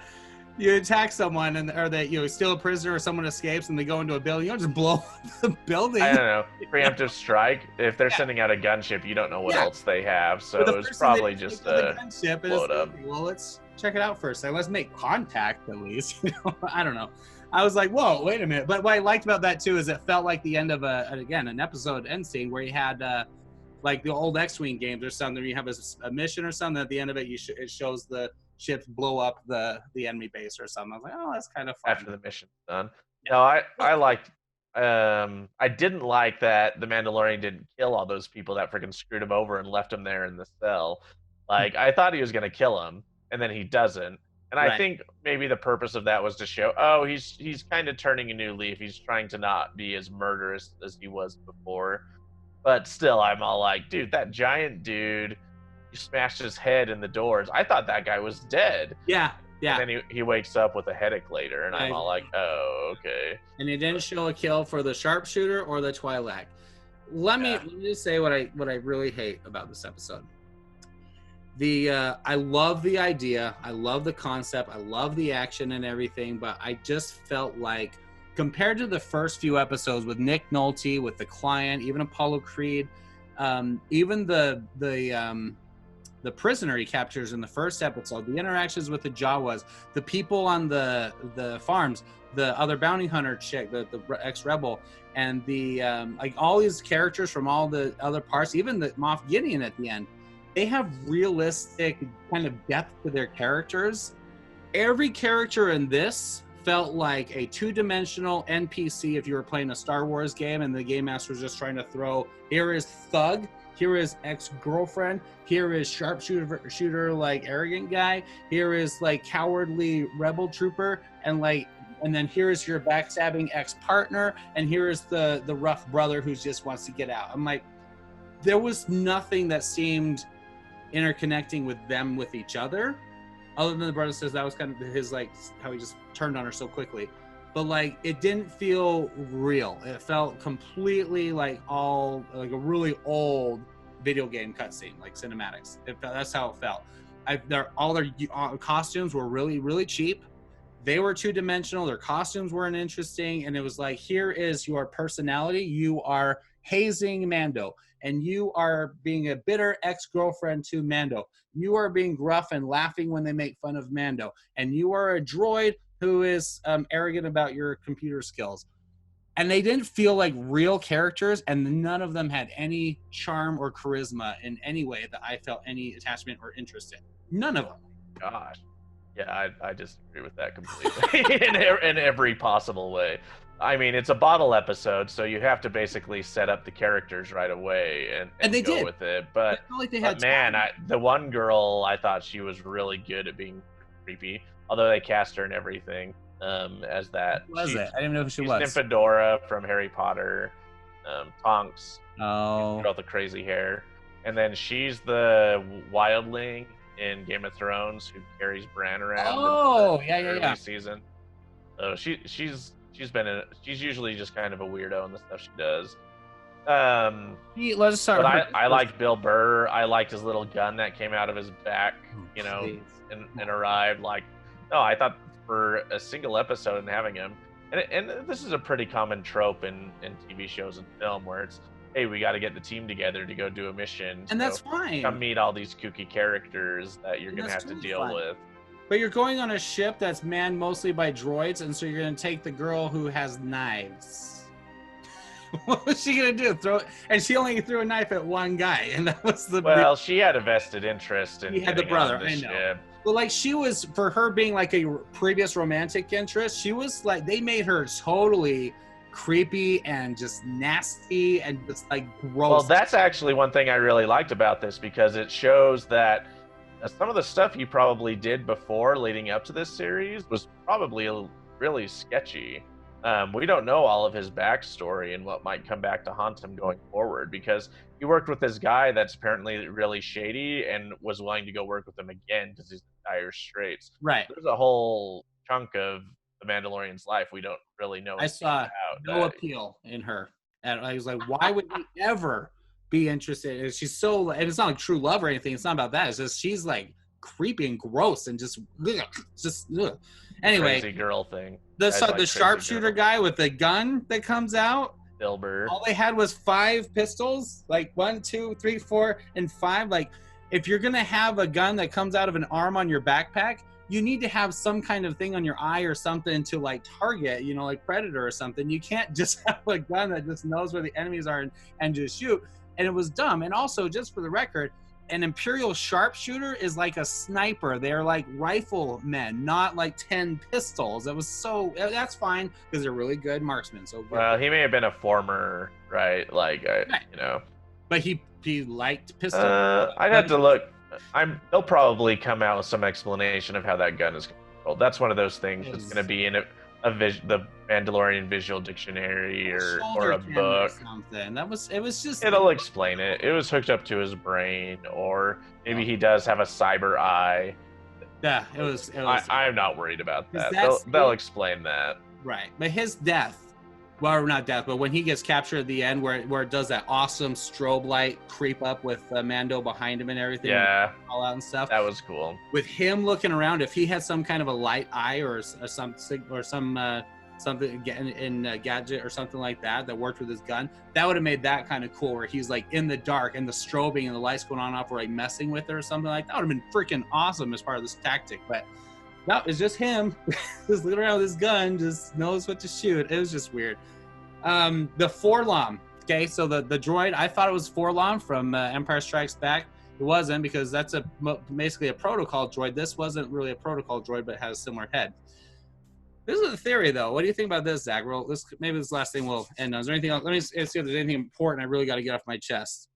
You attack someone or that steal a prisoner or someone escapes and they go into a building. You don't just blow up the building. I don't know. Preemptive strike. If they're sending out a gunship, you don't know what else they have. So it's probably just a gunship. Blow it up. Well, let's check it out first. Let's make contact at least. I don't know. I was like, whoa, wait a minute. But what I liked about that too is it felt like the end of an episode end scene where you had like the old X-Wing games or something. You have a mission or something. At the end of it, it shows the ships blow up the enemy base or something. I was like, oh, that's kind of fun. After the mission's done. Yeah. No, I liked. I didn't like that the Mandalorian didn't kill all those people that freaking screwed him over and left him there in the cell. Like I thought he was gonna kill him, and then he doesn't. And I think maybe the purpose of that was to show, oh, he's kind of turning a new leaf. He's trying to not be as murderous as he was before. But still, I'm all like, dude, that giant dude. You smashed his head in the doors. I thought that guy was dead. Yeah. Yeah. And then he wakes up with a headache later, and I'm all like, Exactly. oh, okay. And they didn't show a kill for the sharpshooter or the Twi'lek. Let me just say what I really hate about this episode. I love the idea, I love the concept, I love the action and everything, but I just felt like compared to the first few episodes with Nick Nolte, with the client, even Apollo Creed, even the prisoner he captures in the first episode, the interactions with the Jawas, the people on the farms, the other bounty hunter chick, the ex-rebel, and the like all these characters from all the other parts, even the Moff Gideon at the end, they have realistic kind of depth to their characters. Every character in this felt like a two-dimensional NPC if you were playing a Star Wars game and the game master was just trying to throw, here is thug, here is ex-girlfriend, here is sharpshooter like arrogant guy, here is like cowardly rebel trooper, and then here is your backstabbing ex-partner, and here is the rough brother who just wants to get out. I'm like, there was nothing that seemed interconnecting with them with each other, other than the brother says that was kind of his like how he just turned on her so quickly, but like it didn't feel real. It felt completely like all like a really old video game cutscene, like cinematics. That's how it felt. All their costumes were really cheap. They were two-dimensional. Their costumes weren't interesting, and it was like, here is your personality. You are hazing Mando, and you are being a bitter ex-girlfriend to Mando. You are being gruff and laughing when they make fun of Mando, and you are a droid who is arrogant about your computer skills. And they didn't feel like real characters, and none of them had any charm or charisma in any way that I felt any attachment or interest in. None of them. Gosh. Yeah, I disagree with that completely in every possible way. I mean, it's a bottle episode, so you have to basically set up the characters right away and they go did with it. But, like they had man, the one girl, I thought she was really good at being creepy, although they cast her and everything as that. Who was it? I didn't know who she was. Nymphadora from Harry Potter, Tonks. Oh. Got the crazy hair. And then she's the wildling in Game of Thrones who carries Bran around. Oh, in the early season. So she's usually just kind of a weirdo in the stuff she does. Let's start. But I liked Bill Burr. I liked his little gun that came out of his back, and arrived. Like, no, I thought for a single episode and having him, and this is a pretty common trope in TV shows and film where it's, hey, we got to get the team together to go do a mission. And that's fine. Come meet all these kooky characters that you're going to have to deal with. But you're going on a ship that's manned mostly by droids, and so you're going to take the girl who has knives. What was she going to do? And she only threw a knife at one guy, and that was the... Well, she had a vested interest in... He had the brother, I know. Ship. But like she was, for her being like a previous romantic interest, she was like, they made her totally... creepy and just nasty and just like gross. Well, that's actually one thing I really liked about this, because it shows that some of the stuff he probably did before leading up to this series was probably really sketchy. We don't know all of his backstory and what might come back to haunt him going forward, because he worked with this guy that's apparently really shady and was willing to go work with him again because he's in dire straits. Right. There's a whole chunk of the Mandalorian's life we don't really know. I saw no appeal in her, and I was like, why would he ever be interested? And she's so, and it's not like true love or anything. It's not about that. It's just she's like creepy and gross and just ugh. Anyway, crazy girl thing. The sharpshooter guy with the gun that comes out. Dilber. All they had was 5 pistols, like 1, 2, 3, 4, and 5. Like, if you're gonna have a gun that comes out of an arm on your backpack, you need to have some kind of thing on your eye or something to like target, like Predator or something. You can't just have a gun that just knows where the enemies are and just shoot. And it was dumb. And also, just for the record, an Imperial sharpshooter is like a sniper. They're like riflemen, not like 10 pistols. That's fine because they're really good marksmen. So good. Well, he may have been a former, right? Like, But he liked pistols. I'd have to look. They'll probably come out with some explanation of how that gun is controlled. That's one of those things that's going to be in the Mandalorian Visual Dictionary or a book. Something. It was just. It'll explain it. It was hooked up to his brain, or maybe he does have a cyber eye. Yeah, it was. I'm not worried about that. That's They'll explain that. right. But his death, well, not death, but when he gets captured at the end, where it does that awesome strobe light creep up with Mando behind him and everything, Yeah, all out and stuff. That was cool. With him looking around, if he had some kind of a light eye or something in gadget or something like that worked with his gun, that would have made that kind of cool. Where he's like in the dark and the strobing and the lights going on and off, or like messing with it or something like that. Would have been freaking awesome as part of this tactic. But no, it's just him just looking around with his gun, just knows what to shoot. It was just weird. The Forlom. Okay, so the droid, I thought it was Forlom from Empire Strikes Back. It wasn't, because that's basically a protocol droid. This wasn't really a protocol droid, but it has a similar head. This is a theory, though. What do you think about this, Zach? Well, maybe this last thing we'll end on. Is there anything else? Let me see if there's anything important I really got to get off my chest.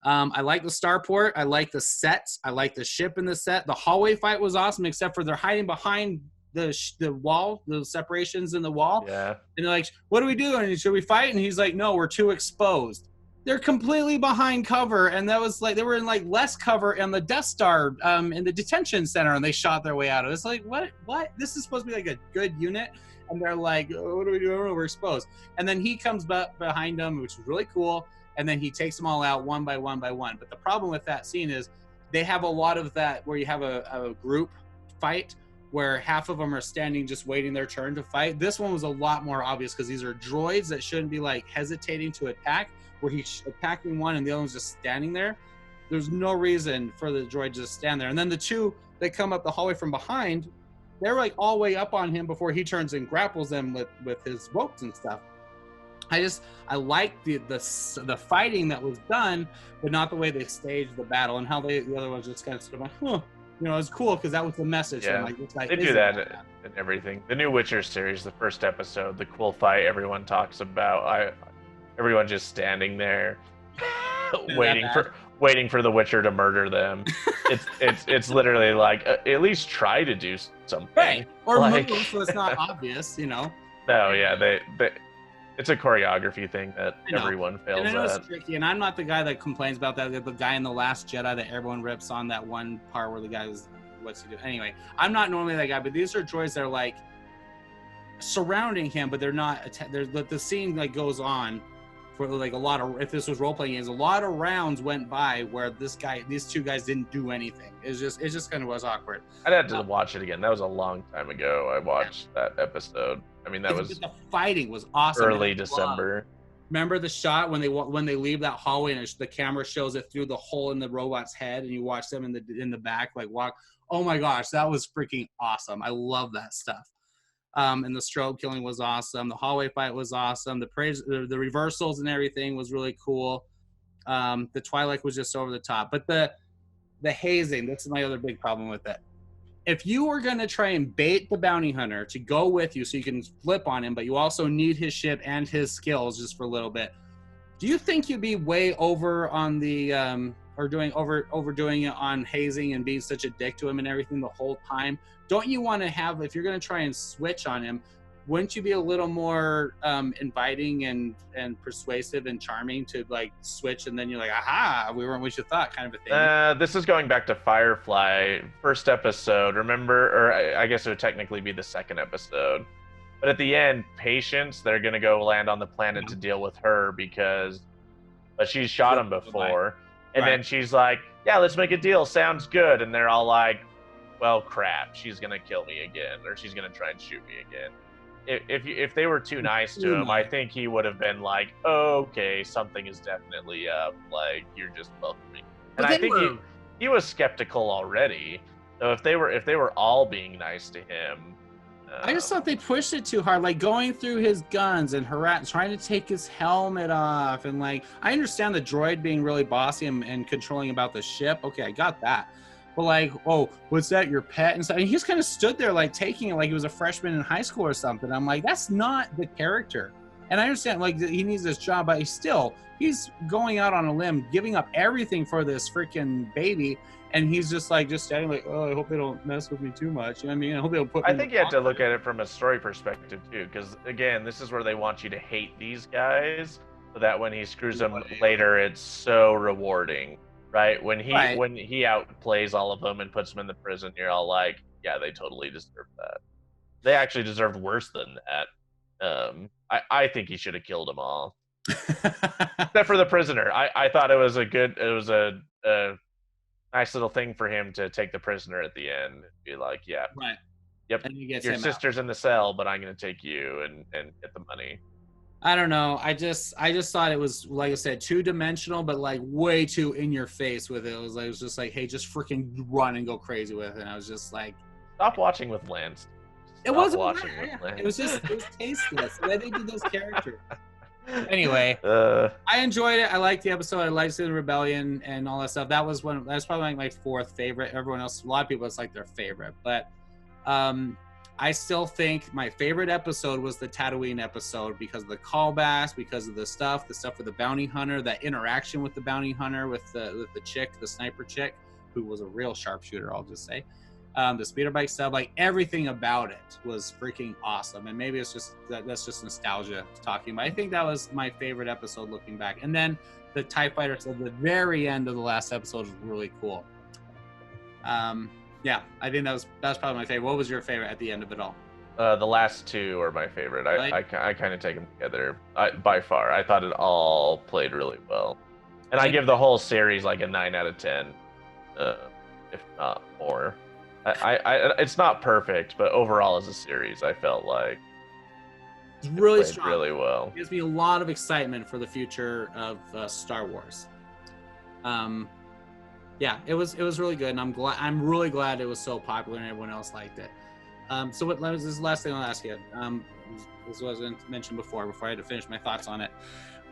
I like the starport. I like the sets. I like the ship in the set. The hallway fight was awesome, except for they're hiding behind the wall, the separations in the wall. Yeah. And they're like, what do we do? And should we fight? And he's like, no, we're too exposed. They're completely behind cover, and that was like they were in like less cover in the Death Star, in the detention center, and they shot their way out of it. It's like, what? This is supposed to be like a good unit, and they're like, oh, what do we do? We're exposed. And then he comes behind them, which is really cool, and then he takes them all out one by one by one. But the problem with that scene is they have a lot of that where you have a group fight where half of them are standing just waiting their turn to fight. This one was a lot more obvious because these are droids that shouldn't be like hesitating to attack, where he's attacking one and the other one's just standing there. There's no reason for the droid to just stand there. And then the two that come up the hallway from behind, they're like all the way up on him before he turns and grapples them with his ropes and stuff. I like the fighting that was done, but not the way they staged the battle, and how the other ones just kind of sort of like, huh. You know, it was cool because that was the message. Yeah, they do that in everything. The new Witcher series, the first episode, the cool fight everyone talks about. Everyone just standing there, waiting for the Witcher to murder them. It's literally like, at least try to do something, right? Or like, move so it's not obvious, you know. No, yeah, they it's a choreography thing that everyone fails and I know at. It's tricky, and I'm not the guy that complains about that. The guy in The Last Jedi that everyone rips on, that one part where the guy was, what's he doing? Anyway, I'm not normally that guy, but these are droids that are like surrounding him, but they're not. The scene like goes on for like a lot of. If this was role playing games, a lot of rounds went by where these two guys didn't do anything. It just kind of was awkward. I'd have to watch it again. That was a long time ago. I watched that episode. I mean, that was the fighting was awesome. Early December. Remember the shot when they leave that hallway and the camera shows it through the hole in the robot's head, and you watch them in the back like walk. Oh my gosh, that was freaking awesome! I love that stuff. And the strobe killing was awesome. The hallway fight was awesome. The reversals and everything was really cool. The Twilight was just over the top, but the hazing, that's my other big problem with it. If you were going to try and bait the bounty hunter to go with you so you can flip on him, but you also need his ship and his skills just for a little bit, do you think you'd be way over on the overdoing it on hazing and being such a dick to him and everything the whole time? Don't you want to have, if you're going to try and switch on him, wouldn't you be a little more inviting and persuasive and charming to like switch, and then you're like, aha, we weren't what you thought, kind of a thing? This is going back to Firefly, first episode, remember? Or I guess it would technically be the second episode. But at the end, Patience, they're going to go land on the planet to deal with her but she's shot him before. And then she's like, yeah, let's make a deal. Sounds good. And they're all like, well, crap, she's going to kill me again, or she's going to try and shoot me again. If they were too nice to him, I think he would have been like, oh, okay, something is definitely up. Like, you're just welcoming. And I think he was skeptical already. So if they were all being nice to him, I just thought they pushed it too hard, like going through his guns and trying to take his helmet off, and like I understand the droid being really bossy and controlling about the ship. Okay, I got that. But like, oh, what's that? Your pet and stuff. And he just kind of stood there like taking it like he was a freshman in high school or something. I'm like, that's not the character. And I understand like he needs this job, but he's going out on a limb, giving up everything for this freaking baby. And he's just standing like, oh, I hope they don't mess with me too much. You know what I mean? I hope they don't put me I think you have to look at it from a story perspective too, because again, this is where they want you to hate these guys so that when he screws them later, it's so rewarding. right? Right. When he outplays all of them and puts them in the prison, you're all like, yeah, they totally deserve that. They actually deserved worse than that. I think he should have killed them all, except for the prisoner. I thought it was a nice little thing for him to take the prisoner at the end. Be like, yeah, Right. yep, And he gets your him out. sister's in the cell, but I'm gonna take you and get the money. I don't know. I just thought it was, like I said, two-dimensional, but like way too in your face with it. It was just like, hey, just freaking run and go crazy with it. And I was just like, Stop watching with Lance. it Stop wasn't. watching with Lance. It was tasteless the way they did those characters. Anyway, Uh, I enjoyed it. I liked the episode. I liked the rebellion and all that stuff. That's probably like my fourth favorite. Everyone else, a lot of people, it's like their favorite, but I still think my favorite episode was the Tatooine episode because of the callbacks, because of the stuff with the bounty hunter, that interaction with the bounty hunter, with the chick, the sniper chick, who was a real sharpshooter, I'll just say. The speeder bike stuff, like everything about it was freaking awesome. And maybe it's just that's just nostalgia talking, but I think that was my favorite episode looking back. And then the TIE fighters at the very end of the last episode was really cool. Yeah, I think that was probably my favorite. What was your favorite at the end of it all? the last two are my favorite. Right. I kind of take them together by far. I thought it all played really well, and I give the whole series like a 9 out of 10, if not more. It's not perfect, but overall as a series, I felt like it's really played strong. really well. It gives me a lot of excitement for the future of Star Wars. Yeah, it was really good, and I'm really glad it was so popular and everyone else liked it. So this is the last thing I'll ask you. This wasn't mentioned before I had to finish my thoughts on it.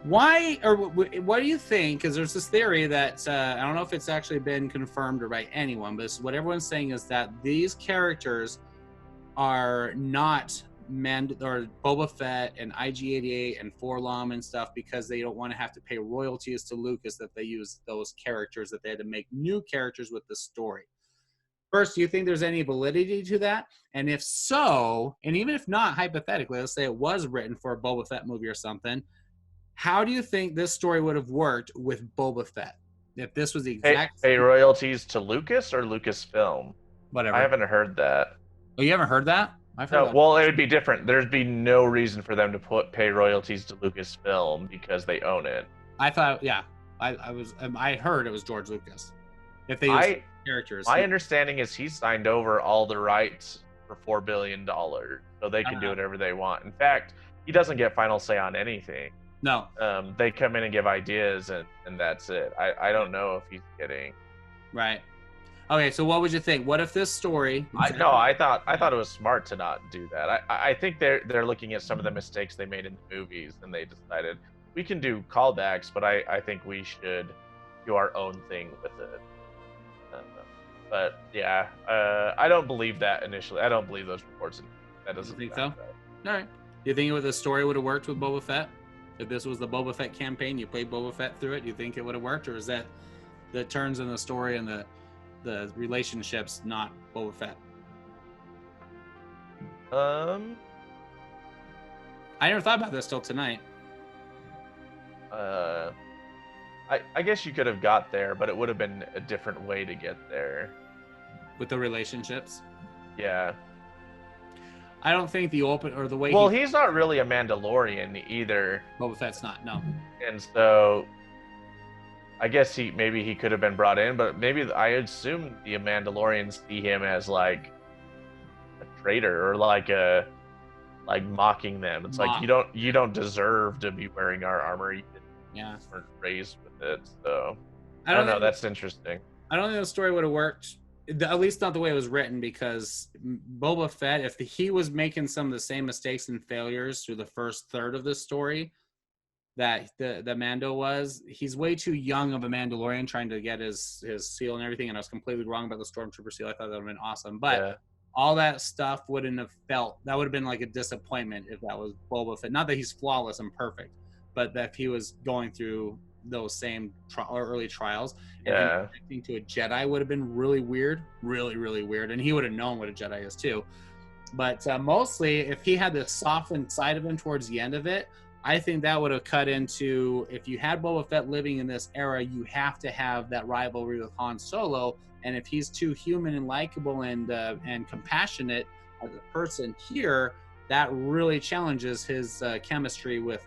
Why, or what do you think? Because there's this theory that I don't know if it's actually been confirmed or by anyone, but what everyone's saying is that these characters are not or Boba Fett and IG-88 and Forlom and stuff because they don't want to have to pay royalties to Lucas, that they use those characters, that they had to make new characters with the story. First, do you think there's any validity to that? And if so, and even if not, hypothetically, let's say it was written for a Boba Fett movie or something, how do you think this story would have worked with Boba Fett? If this was the exact pay royalties to Lucas or Lucasfilm? Whatever. I haven't heard that. Oh, you haven't heard that? I've heard that. Well, it would be different. There'd be no reason for them to pay royalties to Lucasfilm because they own it. I thought, yeah, I heard it was George Lucas. If they use characters, my understanding is he signed over all the rights for $4 billion, so they can do whatever they want. In fact, he doesn't get final say on anything. No. They come in and give ideas, and that's it. I don't know if he's kidding. Right. Okay, so what would you think? What if this story? I thought it was smart to not do that. I think they're looking at some of the mistakes they made in the movies, and they decided we can do callbacks, but I think we should do our own thing with it. But yeah, I don't believe that initially. I don't believe those reports. That doesn't think so. All right. Do you think the story would have worked with Boba Fett? If this was the Boba Fett campaign, you played Boba Fett through it, do you think it would have worked, or is that the turns in the story and the relationships not Boba Fett? I never thought about this till tonight. I guess you could have got there, but it would have been a different way to get there. With the relationships? Yeah. I don't think the way. Well, he's not really a Mandalorian either. Boba Fett's not, no. And so, I guess maybe he could have been brought in, but maybe I assume the Mandalorians see him as like a traitor or like mocking them. It's like you don't deserve to be wearing our armor. You weren't raised with it, so I don't know. That's interesting. I don't think the story would have worked. At least not the way it was written, because Boba Fett, if he was making some of the same mistakes and failures through the first third of the story that the Mando was, he's way too young of a Mandalorian trying to get his seal and everything, and I was completely wrong about the Stormtrooper seal. I thought that would have been awesome. But all that stuff that would have been like a disappointment if that was Boba Fett. Not that he's flawless and perfect, but that if he was going through those same early trials and connecting to a Jedi would have been really weird, really, really weird. And he would have known what a Jedi is too. But mostly if he had the softened side of him towards the end of it, I think that would have cut into, if you had Boba Fett living in this era, you have to have that rivalry with Han Solo. And if he's too human and likable and compassionate as a person here, that really challenges his chemistry with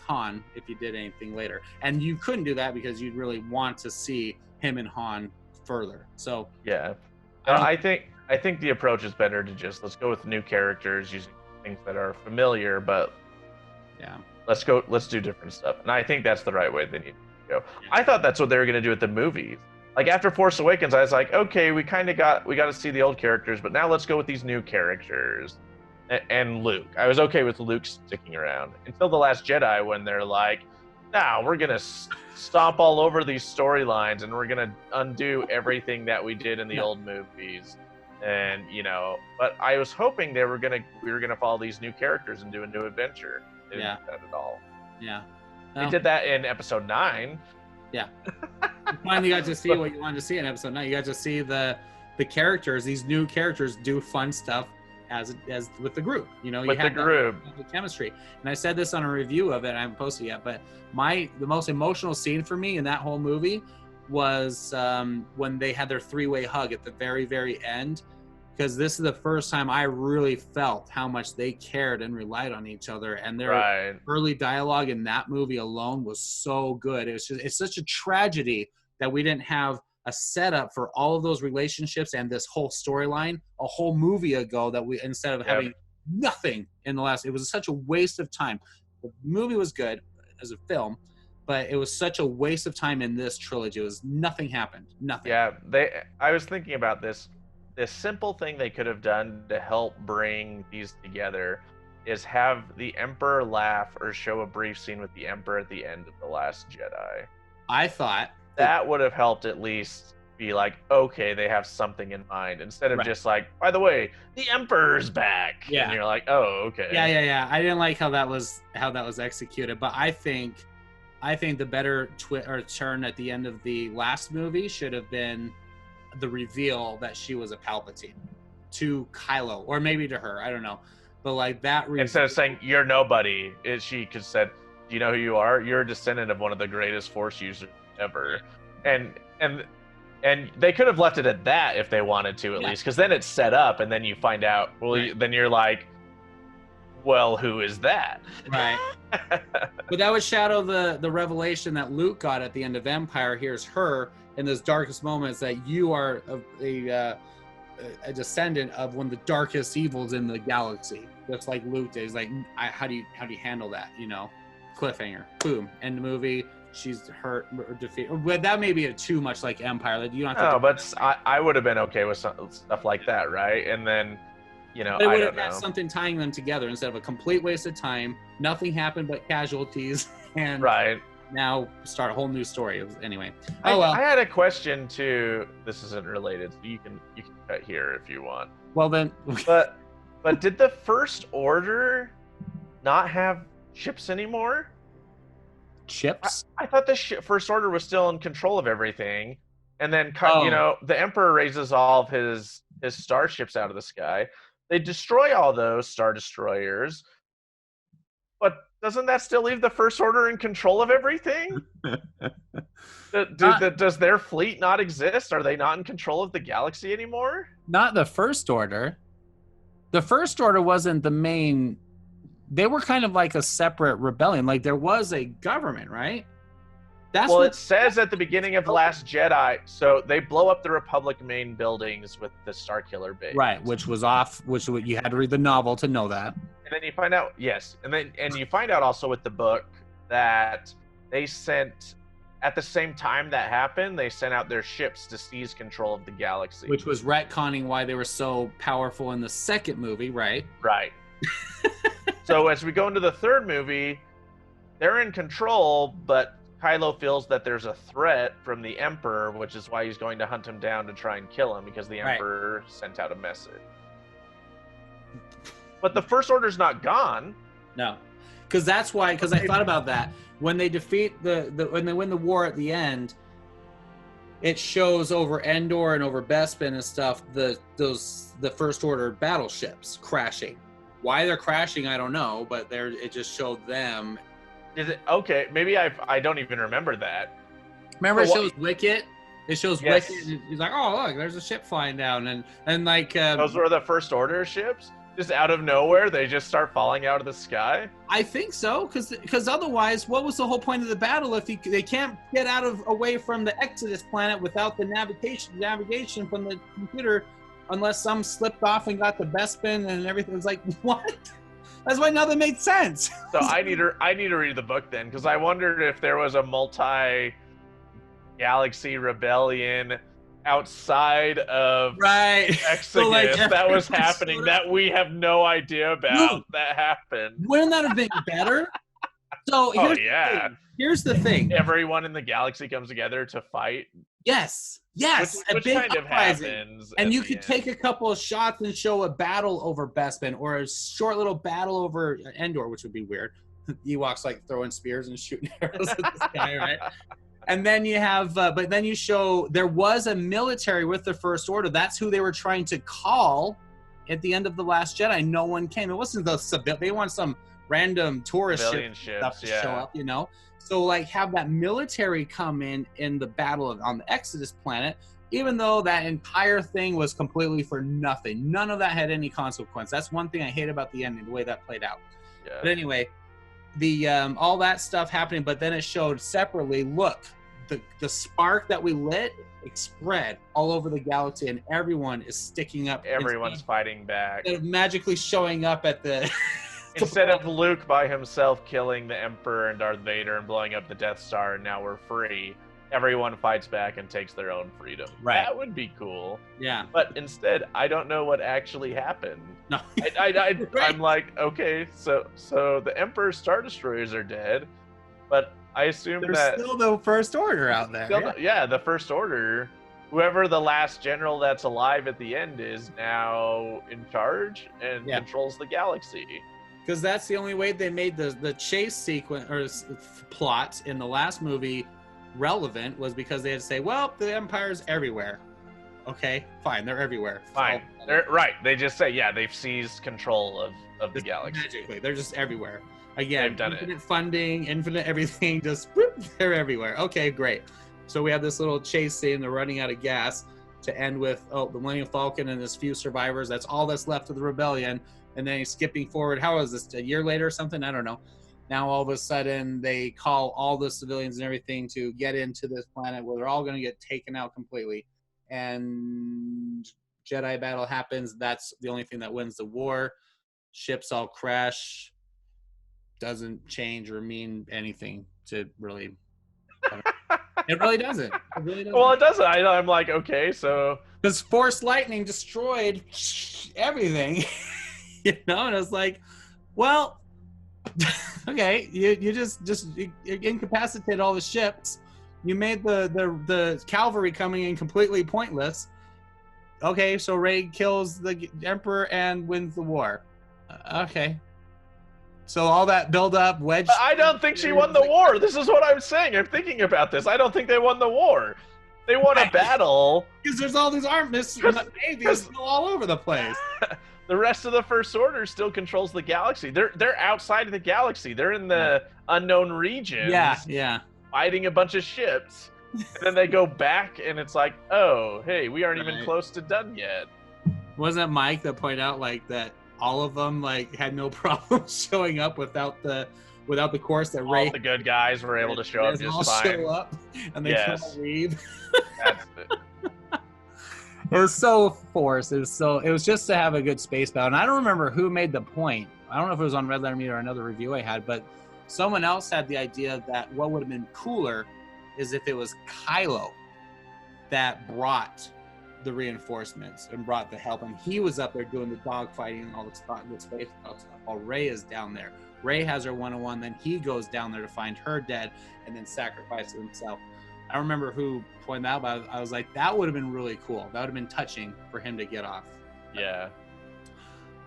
Han if you did anything later. And you couldn't do that because you'd really want to see him and Han further. So yeah, I think the approach is better to just let's go with new characters using things that are familiar, but yeah. Let's do different stuff. And I think that's the right way they need to go. I thought that's what they were going to do with the movies. Like after Force Awakens, I was like, okay, we got to see the old characters, but now let's go with these new characters. And Luke. I was okay with Luke sticking around until The Last Jedi, when they're like, nah, we're going to stomp all over these storylines and we're going to undo everything that we did in the old movies. And, but I was hoping we were going to follow these new characters and do a new adventure. They didn't do that at all. Yeah. They did that in episode 9. Yeah. You finally got to see what you wanted to see in episode 9. You got to see the characters, these new characters, do fun stuff as with the group. You with the group. The chemistry. And I said this on a review of it. I haven't posted it yet, but the most emotional scene for me in that whole movie was when they had their 3-way hug at the very, very end. Because this is the first time I really felt how much they cared and relied on each other, and their early dialogue in that movie alone was so good. It's such a tragedy that we didn't have a setup for all of those relationships and this whole storyline a whole movie ago, that we, instead of having nothing in the last, it was such a waste of time. The movie was good as a film, but it was such a waste of time in this trilogy. It was nothing happened. Nothing. Yeah, I was thinking about this. This simple thing they could have done to help bring these together is have the Emperor laugh or show a brief scene with the Emperor at the end of The Last Jedi. I thought that would have helped at least be like, okay, they have something in mind, instead of just like, by the way, the Emperor's back. Yeah. And you're like, oh, okay. Yeah. I didn't like how that was executed, but I think the better turn at the end of the last movie should have been the reveal that she was a Palpatine to Kylo, or maybe to her, I don't know, but like that instead of saying you're nobody, she could said, do you know who you are? You're a descendant of one of the greatest Force users ever. And they could have left it at that if they wanted to, at least, because then it's set up, and then you find out, then you're like, well, who is that? Right. But that would shadow the revelation that Luke got at the end of Empire. Here's her in those darkest moments, that you are a descendant of one of the darkest evils in the galaxy, just like Luke did. He's like, how do you handle that? Cliffhanger, boom, end the movie. She's hurt or defeated. But that may be too much like Empire. That you don't have to. No, but I would have been okay with stuff like that, right? And then, but it would have had something tying them together instead of a complete waste of time. Nothing happened but casualties, and now start a whole new story. Anyway, I had a question too. This isn't related, so you can cut here if you want. Well then, but did the First Order not have ships anymore? Chips? I thought the First Order was still in control of everything, and then the Emperor raises all of his starships out of the sky. They destroy all those Star Destroyers, but doesn't that still leave the First Order in control of everything? Does their fleet not exist? Are they not in control of the galaxy anymore? Not the First Order. The First Order wasn't the main. They were kind of like a separate rebellion. Like there was a government, right? It says at the beginning of Last Jedi, so they blow up the Republic main buildings with the Starkiller base. Right, which you had to read the novel to know that. And then you find out, and you find out also with the book that they sent, at the same time that happened, they sent out their ships to seize control of the galaxy. Which was retconning why they were so powerful in the second movie, right? Right. So as we go into the third movie, they're in control, but Kylo feels that there's a threat from the Emperor, which is why he's going to hunt him down to try and kill him, because the Emperor sent out a message. But the First Order's not gone. No. Because I thought about that. When they defeat when they win the war at the end, it shows over Endor and over Bespin and stuff, the First Order battleships crashing. Why they're crashing, I don't know, but it just showed them Is it okay? Maybe I don't even remember that. Remember, So it shows Wicket. It shows Yes. Wicket. And he's like, "Oh, look, there's a ship flying down," and like Those were the First Order ships? Just out of nowhere, they just start falling out of the sky? I think so, because otherwise, what was the whole point of the battle if they can't get away from the Exodus planet without the navigation from the computer, unless some slipped off and got the Bespin and everything? It was like, what? That's why nothing made sense. So I need to read the book then, because I wondered if there was a multi-galaxy rebellion outside of Exodus So, like, that was happening that we have no idea about that happened. Wouldn't that have been better? So here's the thing. Everyone in the galaxy comes together to fight. Yes. Which kind of happens. And you could take a couple of shots and show a battle over Bespin, or a short little battle over Endor, which would be weird. Ewoks like throwing spears and shooting arrows at this guy, right? And then you have, but then you show there was a military with the First Order. That's who they were trying to call at the end of The Last Jedi. No one came. It wasn't they want some random tourist stuff to show up, you know? So, like, have that military come in the battle on the Exodus planet, even though that entire thing was completely for nothing. None of that had any consequence. That's one thing I hate about the ending, the way that played out. Yeah. But anyway, the all that stuff happening, but then it showed separately, look, the spark that we lit, it spread all over the galaxy, and everyone is sticking up. Everyone's fighting back. Instead of magically showing up at the... Instead of Luke by himself killing the Emperor and Darth Vader and blowing up the Death Star and now we're free, everyone fights back and takes their own freedom. Right. That would be cool. Yeah. But instead, I don't know what actually happened. No. I'm like, okay, so the Emperor's Star Destroyers are dead, but I assume there's still the First Order out there. The First Order. Whoever the last general that's alive at the end is now in charge and controls the galaxy. Because that's the only way they made the chase sequence or plot in the last movie relevant, was because they had to say, well, the Empire's everywhere. Okay, fine, they're everywhere. Fine, they're right. They just say, they've seized control of the galaxy. Magically, they're just everywhere. Again, they've done infinite funding, infinite everything, just whoop, they're everywhere. Okay, great. So we have this little chase scene. They're running out of gas to end with, the Millennium Falcon and his few survivors. That's all that's left of the rebellion. And then he's skipping forward. How is this? A year later or something? I don't know. Now all of a sudden they call all the civilians and everything to get into this planet where they're all going to get taken out completely. And Jedi battle happens. That's the only thing that wins the war. Ships all crash. Doesn't change or mean anything to really. It really doesn't. It really doesn't. Well, it doesn't. I'm like, okay, so because Force lightning destroyed everything. You know, and I was like, well, okay, you just incapacitated all the ships. You made the cavalry coming in completely pointless. Okay, so Rey kills the Emperor and wins the war. Okay. So all that build up, wedge. But I don't think she won the war. This is what I'm saying. I'm thinking about this. I don't think they won the war. They won a battle. Because there's all these armies navies all over the place. The rest of the First Order still controls the galaxy. They're outside of the galaxy. They're in the unknown regions. Yeah. Fighting a bunch of ships. And then they go back and it's like, oh, hey, we aren't even close to done yet. Wasn't Mike that pointed out like that all of them like had no problem showing up without the course that Rey. All the good guys were able to show up just fine. Show up and they can't leave. That's it. It was so forced. It was just to have a good space battle. And I don't remember who made the point. I don't know if it was on Red Letter Media or another review I had, but someone else had the idea that what would have been cooler is if it was Kylo that brought the reinforcements and brought the help, and he was up there doing the dogfighting and all the space battle stuff while Rey is down there. Rey has her one-on-one, then he goes down there to find her dead and then sacrifices himself. I don't remember who pointed that out, but I was like, that would have been really cool. That would have been touching for him to get off. Yeah.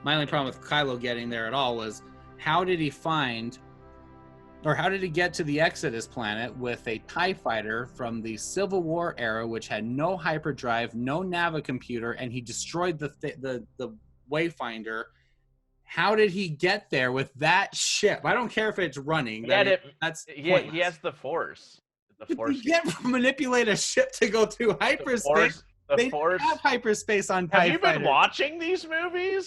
My only problem with Kylo getting there at all was how did he get to the Exodus planet with a TIE fighter from the Civil War era, which had no hyperdrive, no navigomputer, and he destroyed the Wayfinder? how did he get there with that ship? I don't care if it's running. That's he has the Force. The Force. You can't manipulate a ship to go through hyperspace. The Force. Have hyperspace on TIE Have you been fighters. watching these movies?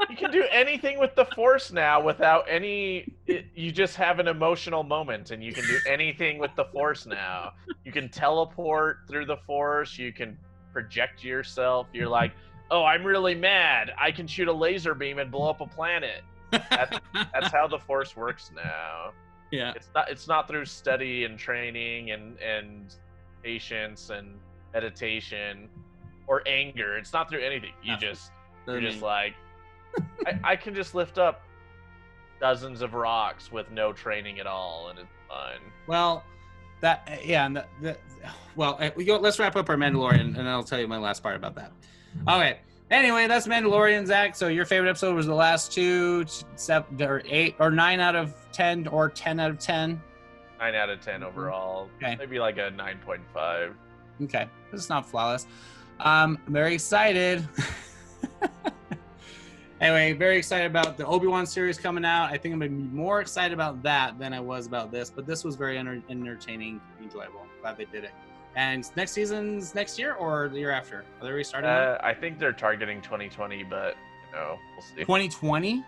You can do anything with the Force now without any. You just have an emotional moment, and you can do anything with the Force now. You can teleport through the Force. You can project yourself. You're like, oh, I'm really mad. I can shoot a laser beam and blow up a planet. That's how the Force works now. Yeah. It's not through study and training and patience and meditation or anger. It's not through anything. You're just like, I can just lift up dozens of rocks with no training at all, and it's fun. Well, let's wrap up our Mandalorian, and I'll tell you my last part about that. Okay. Anyway, that's Mandalorian, Zach. So your favorite episode was the last 2, 7 or 8 or 9 out of 10 or 10 out of 10? 9 out of 10 overall. Okay. Maybe like a 9.5. Okay. It's not flawless. I'm very excited. Anyway, very excited about the Obi-Wan series coming out. I think I'm going to be more excited about that than I was about this, but this was very entertaining, enjoyable. Glad they did it. And next season's next year or the year after? Are they restarting? I think they're targeting 2020, but we'll see. 2020?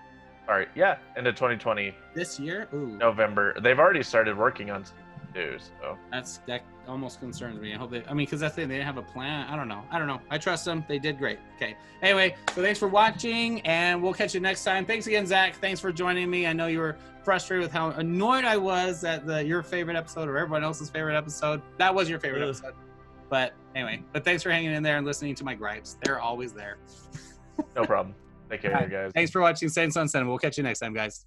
Sorry, yeah, into 2020. This year? Ooh. November. They've already started working on season 2, so. That almost concerns me. I hope because that's the thing, they didn't have a plan. I don't know. I trust them. They did great. Okay. Anyway, so thanks for watching, and we'll catch you next time. Thanks again, Zach. Thanks for joining me. I know you were frustrated with how annoyed I was at your favorite episode or everyone else's favorite episode. That was your favorite episode. But anyway, thanks for hanging in there and listening to my gripes. They're always there. No problem. Take care, guys. Thanks for watching Saints on Cinema. We'll catch you next time, guys.